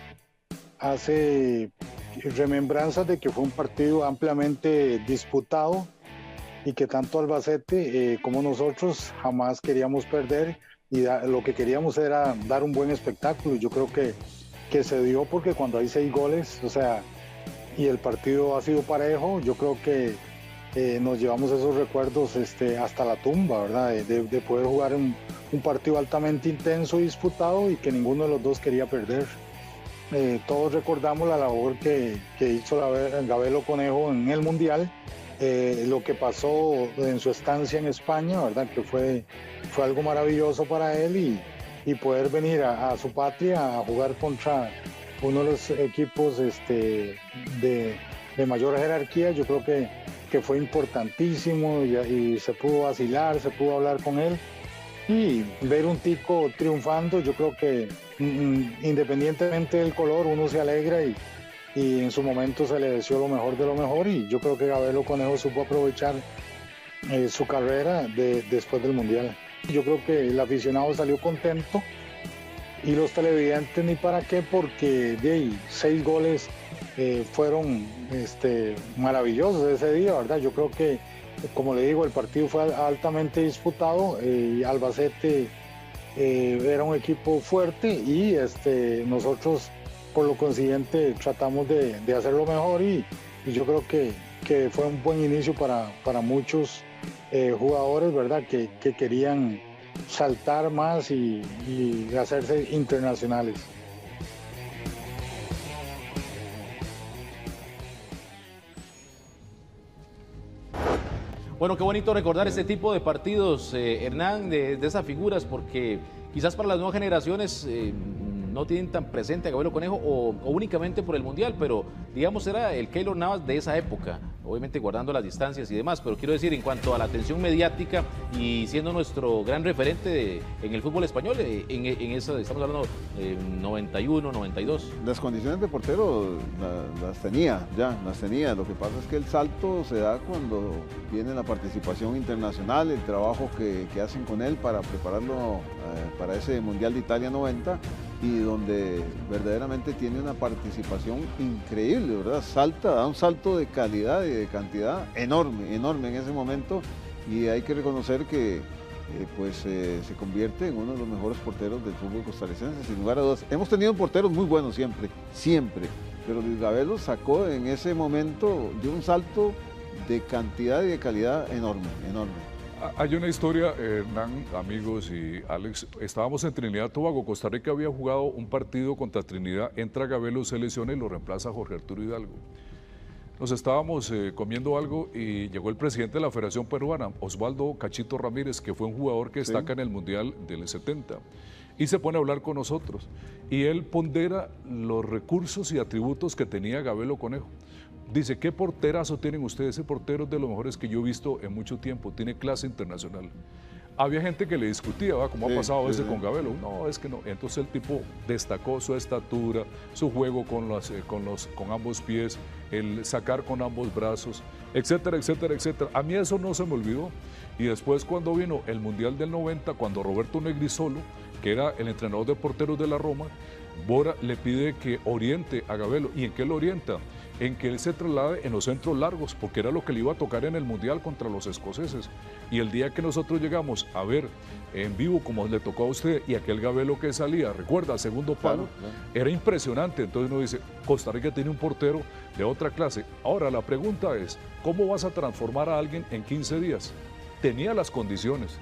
remembranzas de que fue un partido ampliamente disputado y que tanto Albacete como nosotros jamás queríamos perder, lo que queríamos era dar un buen espectáculo. Yo creo que se dio, porque cuando hay 6 goles, o sea, y el partido ha sido parejo, yo creo que nos llevamos esos recuerdos hasta la tumba, ¿verdad? De poder jugar un partido altamente intenso y disputado y que ninguno de los dos quería perder. Todos recordamos la labor que hizo Gabelo Conejo en el Mundial, lo que pasó en su estancia en España, ¿verdad? Que fue algo maravilloso para él, y poder venir a su patria a jugar contra uno de los equipos de mayor jerarquía. Yo creo que fue importantísimo, y se pudo vacilar, se pudo hablar con él y ver un tico triunfando. Yo creo que independientemente del color, uno se alegra, y en su momento se le deseó lo mejor de lo mejor, y yo creo que Gabelo Conejo supo aprovechar su carrera después del Mundial. Yo creo que el aficionado salió contento, y los televidentes ni para qué, porque de ahí 6 goles fueron maravillosos ese día, ¿verdad? Yo creo que, como le digo, el partido fue altamente disputado, y Albacete era un equipo fuerte, y nosotros por lo consiguiente tratamos de hacerlo mejor, y yo creo que fue un buen inicio para muchos jugadores, ¿verdad? Que querían saltar más y hacerse internacionales. Bueno, qué bonito recordar este tipo de partidos, Hernán, de esas figuras, porque quizás para las nuevas generaciones no tienen tan presente a Gabelo Conejo o únicamente por el Mundial, pero digamos era el Keylor Navas de esa época, obviamente guardando las distancias y demás, pero quiero decir, en cuanto a la atención mediática y siendo nuestro gran referente en el fútbol español, en eso estamos hablando de 91, 92. Las condiciones de portero las tenía, lo que pasa es que el salto se da cuando viene la participación internacional, el trabajo que hacen con él para prepararlo para ese Mundial de Italia 90, y donde verdaderamente tiene una participación increíble, ¿verdad? Da un salto de calidad y de cantidad enorme en ese momento, y hay que reconocer que se convierte en uno de los mejores porteros del fútbol costarricense, sin lugar a dudas. Hemos tenido porteros muy buenos siempre, pero Luis Gabelo sacó en ese momento de un salto de cantidad y de calidad enorme. Hay una historia, Hernán, amigos y Alex. Estábamos en Trinidad y Tobago. Costa Rica había jugado un partido contra Trinidad. Entra Gabelo, se lesiona y lo reemplaza Jorge Arturo Hidalgo. Nos estábamos comiendo algo y llegó el presidente de la Federación Peruana, Osvaldo Cachito Ramírez, que fue un jugador que destaca en el Mundial del 70. Y se pone a hablar con nosotros. Y él pondera los recursos y atributos que tenía Gabelo Conejo. Dice, ¿qué porterazo tienen ustedes? Ese portero es de los mejores que yo he visto en mucho tiempo, tiene clase internacional. Había gente que le discutía, ¿va? Como ha pasado a veces con Gabelo. No, es que no. Entonces el tipo destacó su estatura, su juego con ambos pies, el sacar con ambos brazos, etcétera, etcétera, etcétera. A mí eso no se me olvidó. Y después cuando vino el Mundial del 90, cuando Roberto Negrisolo, que era el entrenador de porteros de la Roma, Bora le pide que oriente a Gabelo. ¿Y en qué lo orienta? En que él se traslade en los centros largos, porque era lo que le iba a tocar en el Mundial contra los escoceses. Y el día que nosotros llegamos a ver en vivo, como le tocó a usted, y aquel Gabelo que salía, recuerda, segundo palo, era impresionante. Entonces uno dice, Costa Rica tiene un portero de otra clase. Ahora la pregunta es, ¿cómo vas a transformar a alguien en 15 días? Tenía las condiciones.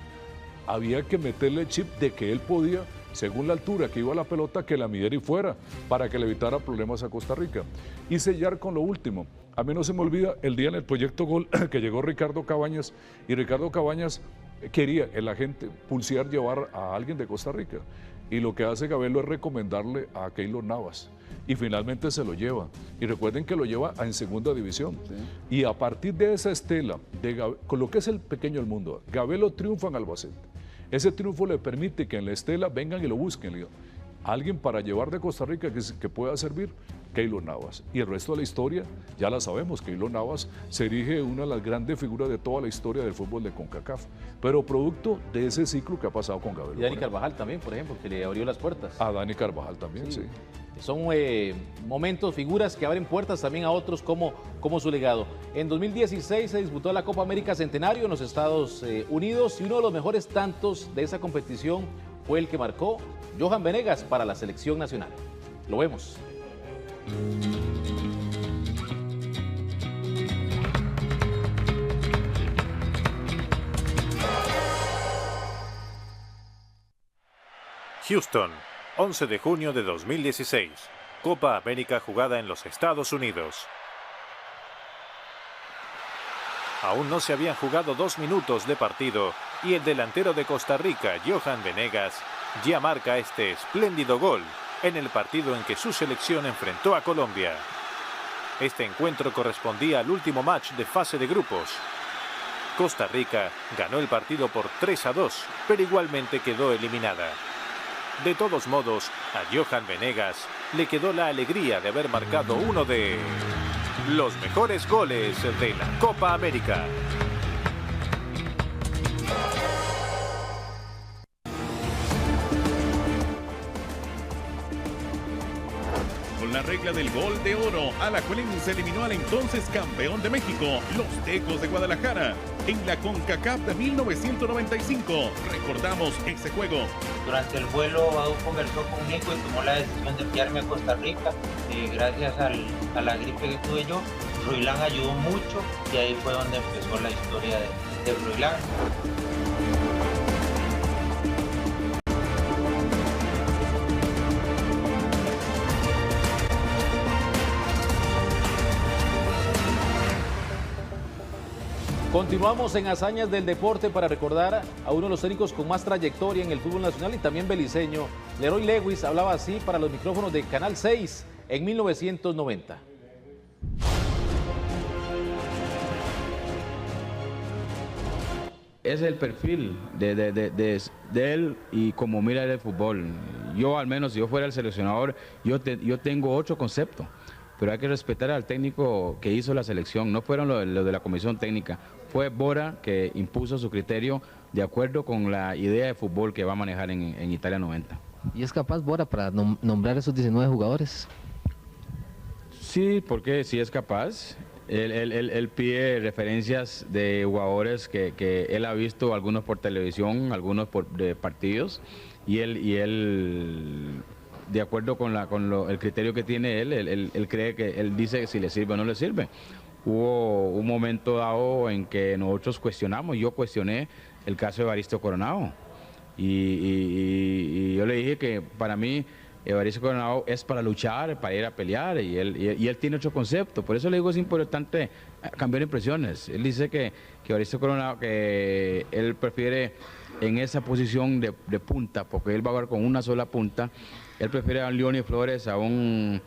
Había que meterle el chip de que él podía, según la altura que iba la pelota, que la midiera y fuera, para que le evitara problemas a Costa Rica. Y sellar con lo último. A mí no se me olvida el día en el Proyecto Gol que llegó Ricardo Cabañas, y Ricardo Cabañas quería el agente pulsear llevar a alguien de Costa Rica. Y lo que hace Gabelo es recomendarle a Keylor Navas. Y finalmente se lo lleva. Y recuerden que lo lleva en segunda división. Sí. Y a partir de esa estela, con lo que es el pequeño del mundo, Gabelo triunfa en Albacete. Ese triunfo le permite que en la estela vengan y lo busquen. Alguien para llevar de Costa Rica que pueda servir, Keylor Navas. Y el resto de la historia ya la sabemos. Keylor Navas se erige una de las grandes figuras de toda la historia del fútbol de CONCACAF, pero producto de ese ciclo que ha pasado con Gabelo. Y Dani Carvajal también, por ejemplo, que le abrió las puertas. A Dani Carvajal también, sí. Son momentos, figuras que abren puertas también a otros como su legado. En 2016 se disputó la Copa América Centenario en los Estados Unidos, y uno de los mejores tantos de esa competición fue el que marcó Johan Venegas para la selección nacional. Lo vemos. Houston, 11 de junio de 2016. Copa América jugada en los Estados Unidos. Aún no se habían jugado 2 minutos de partido y el delantero de Costa Rica, Johan Venegas, ya marca este espléndido gol en el partido en que su selección enfrentó a Colombia. Este encuentro correspondía al último match de fase de grupos. Costa Rica ganó el partido por 3-2, pero igualmente quedó eliminada. De todos modos, a Johan Venegas le quedó la alegría de haber marcado uno de los mejores goles de la Copa América. Con la regla del gol de oro, Alajuelense eliminó al entonces campeón de México, los Tecos de Guadalajara, en la CONCACAF de 1995. Recordamos ese juego. Durante el vuelo, Badu conversó conmigo y tomó la decisión de enviarme a Costa Rica. Gracias a la gripe que tuve yo, Roilán ayudó mucho y ahí fue donde empezó la historia de Roilán. Continuamos en Hazañas del Deporte para recordar a uno de los técnicos con más trayectoria en el fútbol nacional y también beliceño. Leroy Lewis hablaba así para los micrófonos de Canal 6 en 1990. Ese es el perfil de él y como mira el fútbol. Yo al menos, si yo fuera el seleccionador, yo tengo 8 conceptos. Pero hay que respetar al técnico que hizo la selección, no fueron los de la comisión técnica, fue Bora que impuso su criterio de acuerdo con la idea de fútbol que va a manejar en Italia 90. ¿Y es capaz Bora para nombrar esos 19 jugadores? Sí, porque sí es capaz. Él pide referencias de jugadores que él ha visto, algunos por televisión, algunos de partidos, y él de acuerdo con el criterio que tiene él cree que él dice si le sirve o no le sirve. Hubo un momento dado en que nosotros cuestionamos, yo cuestioné el caso de Evaristo Coronado y yo le dije que para mí Evaristo Coronado es para luchar, para ir a pelear y él tiene otro concepto, por eso le digo es importante cambiar impresiones. Él dice que Evaristo Coronado, que él prefiere en esa posición de punta, porque él va a jugar con una sola punta. Él prefiere a un Leoni Flores, a un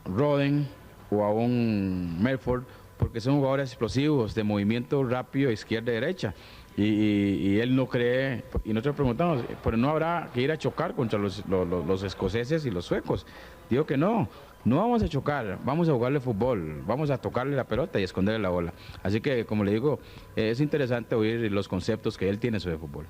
Roden o a un Melford, porque son jugadores explosivos, de movimiento rápido, izquierda y derecha. Y él no cree, y nosotros preguntamos, pero no habrá que ir a chocar contra los escoceses y los suecos. Digo que no vamos a chocar, vamos a jugarle fútbol, vamos a tocarle la pelota y esconderle la bola. Así que, como le digo, es interesante oír los conceptos que él tiene sobre fútbol.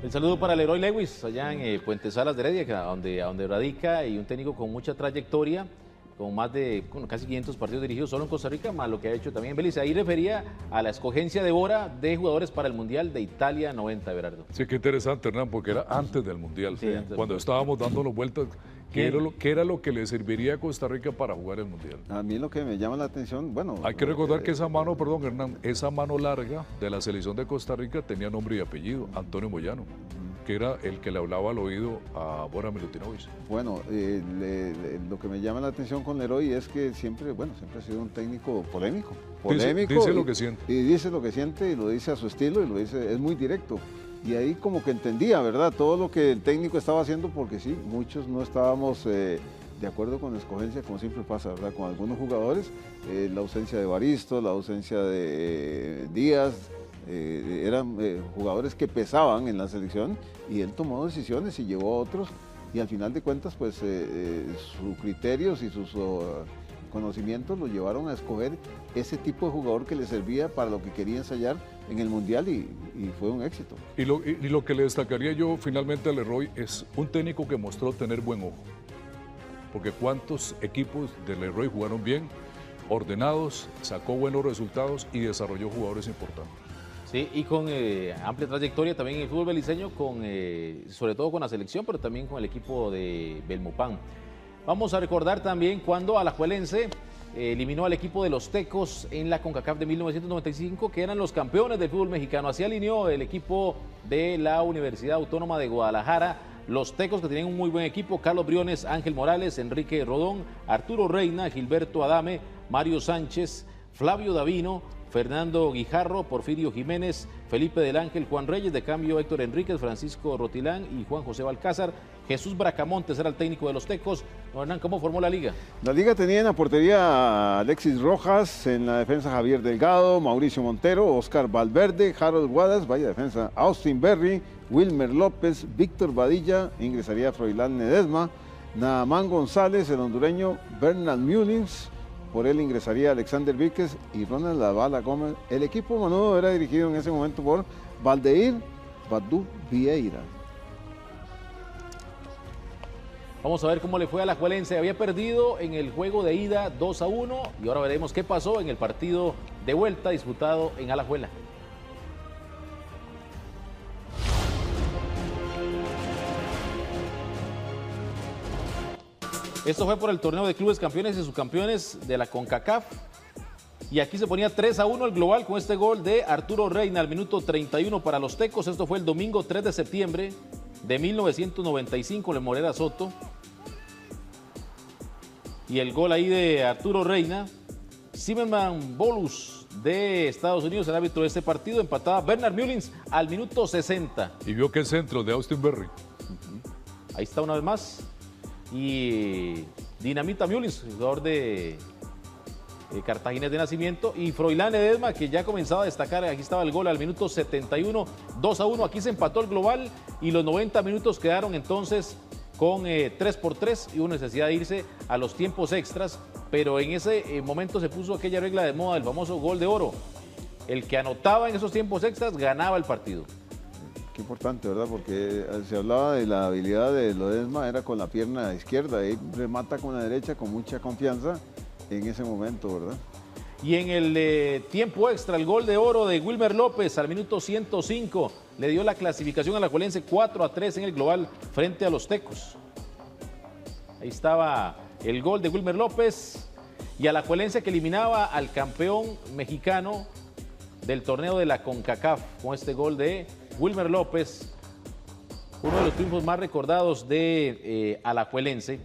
El saludo para Leroy Lewis, allá en Puente Salas de Heredia, donde radica, y un técnico con mucha trayectoria, con más de casi 500 partidos dirigidos solo en Costa Rica, más lo que ha hecho también en Belice. Ahí refería a la escogencia de Bora de jugadores para el Mundial de Italia 90, Everardo. Sí, qué interesante, Hernán, porque era antes del Mundial, sí, antes cuando estábamos dando las vueltas. ¿Qué era lo que le serviría a Costa Rica para jugar el Mundial? A mí lo que me llama la atención, bueno... Hay que recordar que esa mano, perdón, Hernán, esa mano larga de la selección de Costa Rica tenía nombre y apellido, Antonio Moyano, que era el que le hablaba al oído a Bora Milutinovic. Bueno, lo que me llama la atención con Leroy es que siempre ha sido un técnico polémico. Dice lo que siente. Y dice lo que siente y lo dice a su estilo y lo dice, es muy directo. Y ahí como que entendía, ¿verdad? Todo lo que el técnico estaba haciendo, porque sí, muchos no estábamos de acuerdo con la escogencia, como siempre pasa, ¿verdad? Con algunos jugadores, la ausencia de Evaristo, la ausencia de Díaz, eran jugadores que pesaban en la selección y él tomó decisiones y llevó a otros y al final de cuentas pues sus criterios y sus conocimientos lo llevaron a escoger ese tipo de jugador que le servía para lo que quería ensayar en el Mundial y fue un éxito. Y lo que le destacaría yo finalmente a Leroy es un técnico que mostró tener buen ojo, porque cuántos equipos de Leroy jugaron bien ordenados, sacó buenos resultados y desarrolló jugadores importantes. Sí, y con amplia trayectoria también en el fútbol beliceño, sobre todo con la selección, pero también con el equipo de Belmopán. Vamos a recordar también cuando Alajuelense eliminó al equipo de los Tecos en la CONCACAF de 1995, que eran los campeones del fútbol mexicano. Así alineó el equipo de la Universidad Autónoma de Guadalajara. Los Tecos, que tenían un muy buen equipo: Carlos Briones, Ángel Morales, Enrique Rodón, Arturo Reina, Gilberto Adame, Mario Sánchez, Flavio Davino, Fernando Guijarro, Porfirio Jiménez, Felipe del Ángel, Juan Reyes, de cambio Héctor Enríquez, Francisco Rotilán y Juan José Balcázar. Jesús Bracamontes era el técnico de los Tecos. Hernán, ¿cómo formó la liga? La liga tenía en la portería a Alexis Rojas, en la defensa Javier Delgado, Mauricio Montero, Oscar Valverde, Harold Guadas, vaya defensa, Austin Berry, Wilmer López, Víctor Badilla, ingresaría Froilán Ledesma, Naamán González, el hondureño Bernal Mullins, por él ingresaría Alexander Víquez y Ronald Lavala Gómez. El equipo manudo era dirigido en ese momento por Valdeir Badú Vieira. Vamos a ver cómo le fue a Alajuelense. Había perdido en el juego de ida 2-1 y ahora veremos qué pasó en el partido de vuelta disputado en Alajuela. Esto fue por el torneo de clubes campeones y subcampeones de la CONCACAF. Y aquí se ponía 3-1 el global con este gol de Arturo Reina al minuto 31 para los Tecos. Esto fue el domingo 3 de septiembre de 1995 en Morera Soto. Y el gol ahí de Arturo Reina. Zimmerman Bolus de Estados Unidos, el árbitro de este partido, empataba Bernard Mullins al minuto 60. Y vio que el centro de Austin Berry. Ahí está una vez más. Y Dinamita Mullins, jugador de Cartagena de nacimiento, y Froilán Ledesma, que ya comenzaba a destacar. Aquí estaba el gol al minuto 71, 2-1. Aquí se empató el global y los 90 minutos quedaron entonces con 3-3 y hubo necesidad de irse a los tiempos extras, pero en ese momento se puso aquella regla de moda, el famoso gol de oro. El que anotaba en esos tiempos extras ganaba el partido. Qué importante, ¿verdad? Porque se hablaba de la habilidad de Ledesma, era con la pierna izquierda, y remata con la derecha con mucha confianza en ese momento, ¿verdad? Y en el tiempo extra, el gol de oro de Wilmer López al minuto 105 le dio la clasificación a Alajuelense 4-3 en el global frente a los Tecos. Ahí estaba el gol de Wilmer López y Alajuelense que eliminaba al campeón mexicano del torneo de la CONCACAF con este gol de Wilmer López, uno de los triunfos más recordados de Alajuelense.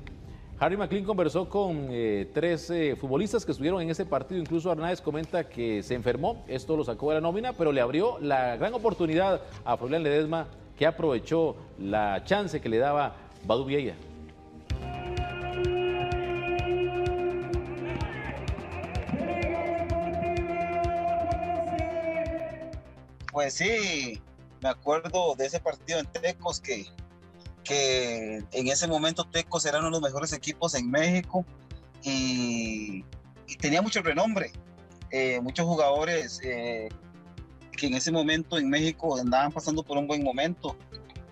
Harry McLean conversó con 3 futbolistas que estuvieron en ese partido. Incluso Arnáez comenta que se enfermó, esto lo sacó de la nómina, pero le abrió la gran oportunidad a Froilán Ledesma, que aprovechó la chance que le daba Badú Vieira. Pues sí, me acuerdo de ese partido en Tecos que en ese momento Tecos era uno de los mejores equipos en México y tenía mucho renombre, muchos jugadores que en ese momento en México andaban pasando por un buen momento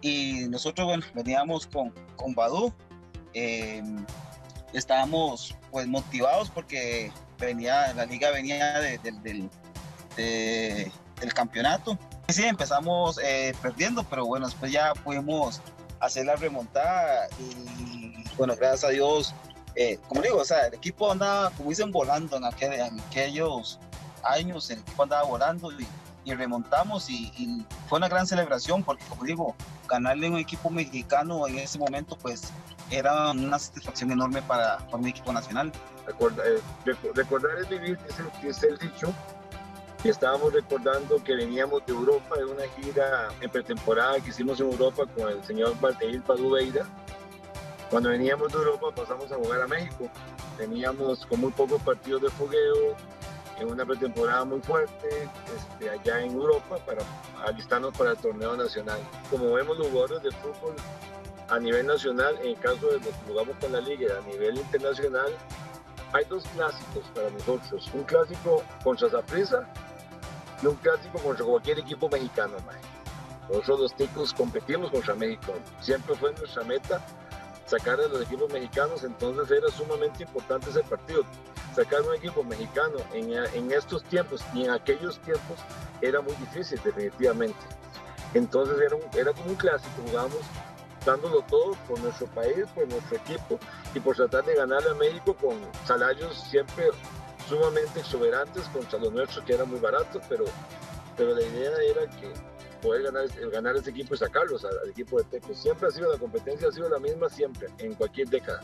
y nosotros, bueno, veníamos con Badú, estábamos pues motivados porque la liga venía del campeonato. Sí, empezamos perdiendo, pero bueno, después ya pudimos hacer la remontada y bueno, gracias a Dios, como digo, o sea, el equipo andaba, como dicen, volando en aquellos años, el equipo andaba volando y remontamos y fue una gran celebración porque, como digo, ganarle a un equipo mexicano en ese momento pues era una satisfacción enorme para un equipo nacional. Recordar es vivir, dice el dicho. Y estábamos recordando que veníamos de Europa, de una gira en pretemporada que hicimos en Europa con el señor Valdeir Badú Vieira. Cuando veníamos de Europa pasamos a jugar a México. Veníamos con muy pocos partidos de fogueo, en una pretemporada muy fuerte allá en Europa para alistarnos para el torneo nacional. Como vemos los jugadores de fútbol a nivel nacional, en el caso de los que jugamos con la liga a nivel internacional, hay 2 clásicos para nosotros, un clásico contra Saprissa y un clásico contra cualquier equipo mexicano. Nosotros los Ticos competimos contra México, siempre fue nuestra meta sacar a los equipos mexicanos, entonces era sumamente importante ese partido. Sacar un equipo mexicano en estos tiempos y en aquellos tiempos era muy difícil, definitivamente. Entonces era como un clásico, jugábamos dándolo todo por nuestro país, por nuestro equipo y por tratar de ganarle a México con salarios siempre sumamente exuberantes contra los nuestros, que eran muy baratos, pero la idea era que poder ganar ese equipo y sacarlos al equipo de Tecos. Siempre ha sido la competencia, ha sido la misma siempre, en cualquier década.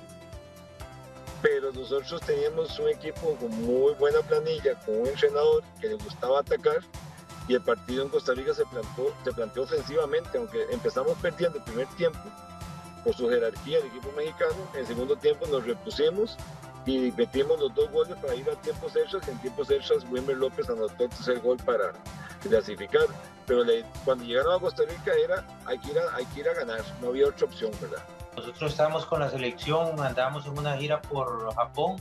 Pero nosotros teníamos un equipo con muy buena planilla, con un entrenador que le gustaba atacar, y el partido en Costa Rica se planteó ofensivamente, aunque empezamos perdiendo el primer tiempo por su jerarquía el equipo mexicano. En el segundo tiempo nos repusimos y metimos los 2 goles para ir a tiempos extras. En tiempos extras Wilmer López anotó el tercer gol para clasificar, pero cuando llegaron a Costa Rica era hay que ir a ganar, no había otra opción, ¿verdad? Nosotros estábamos con la selección, andábamos en una gira por Japón,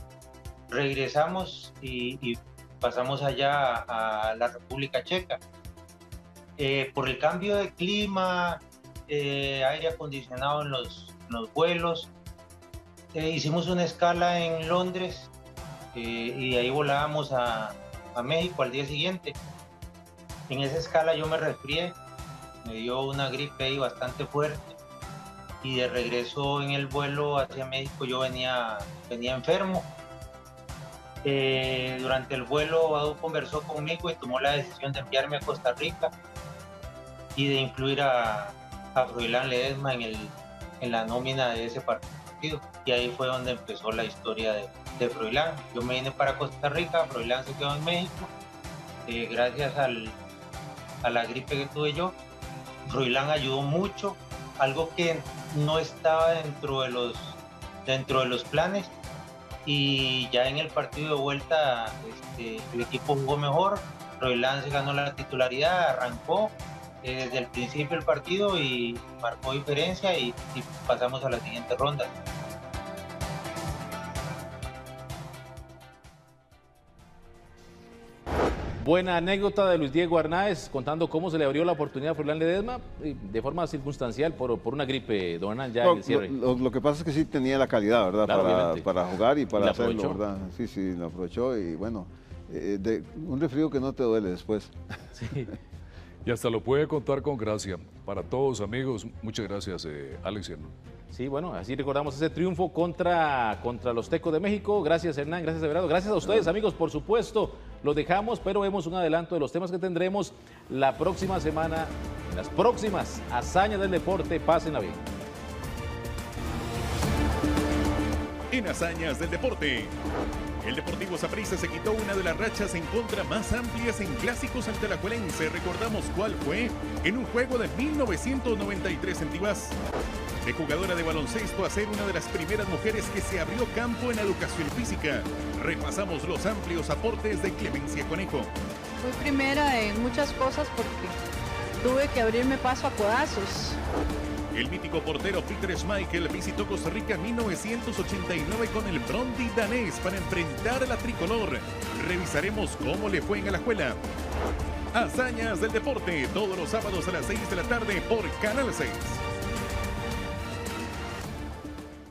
regresamos y pasamos allá a la República Checa. Por el cambio de clima, aire acondicionado en los vuelos, hicimos una escala en Londres y ahí volábamos a México al día siguiente. En esa escala yo me resfrié, me dio una gripe ahí bastante fuerte y de regreso en el vuelo hacia México yo venía enfermo. Durante el vuelo Badu conversó conmigo y tomó la decisión de enviarme a Costa Rica y de incluir a Froilán Ledesma en la nómina de ese partido, y ahí fue donde empezó la historia de Froilán. Yo me vine para Costa Rica, Froilán se quedó en México, gracias a la gripe que tuve yo. Froilán ayudó mucho, algo que no estaba dentro de los planes, y ya en el partido de vuelta el equipo jugó mejor. Froilán se ganó la titularidad, arrancó desde el principio del partido y marcó diferencia y pasamos a la siguiente ronda. Buena anécdota de Luis Diego Arnáez contando cómo se le abrió la oportunidad a Froilán Ledesma de forma circunstancial por una gripe, don Hernán, ya en el cierre. Lo que pasa es que sí tenía la calidad, ¿verdad? Claro, para jugar y para hacerlo, ¿verdad? Sí, lo aprovechó y bueno, un resfrío que no te duele después. Sí. Y hasta lo puede contar con gracia. Para todos, amigos, muchas gracias, Alex y Hernán. Sí, bueno, así recordamos ese triunfo contra los Tecos de México. Gracias, Hernán, gracias, Everardo. Gracias a ustedes, amigos, por supuesto. Los dejamos, pero vemos un adelanto de los temas que tendremos la próxima semana, en las próximas hazañas del deporte. Pásenla bien. En hazañas del deporte, el Deportivo Saprissa se quitó una de las rachas en contra más amplias en clásicos ante la Alajuelense. Recordamos cuál fue en un juego de 1993 en Tibás. De jugadora de baloncesto a ser una de las primeras mujeres que se abrió campo en educación física. Repasamos los amplios aportes de Clemencia Conejo. Fui primera en muchas cosas porque tuve que abrirme paso a codazos. El mítico portero Peter Schmeichel visitó Costa Rica en 1989 con el Brondby danés para enfrentar a la tricolor. Revisaremos cómo le fue en Alajuela. Hazañas del deporte, todos los sábados a las 6 de la tarde por Canal 6.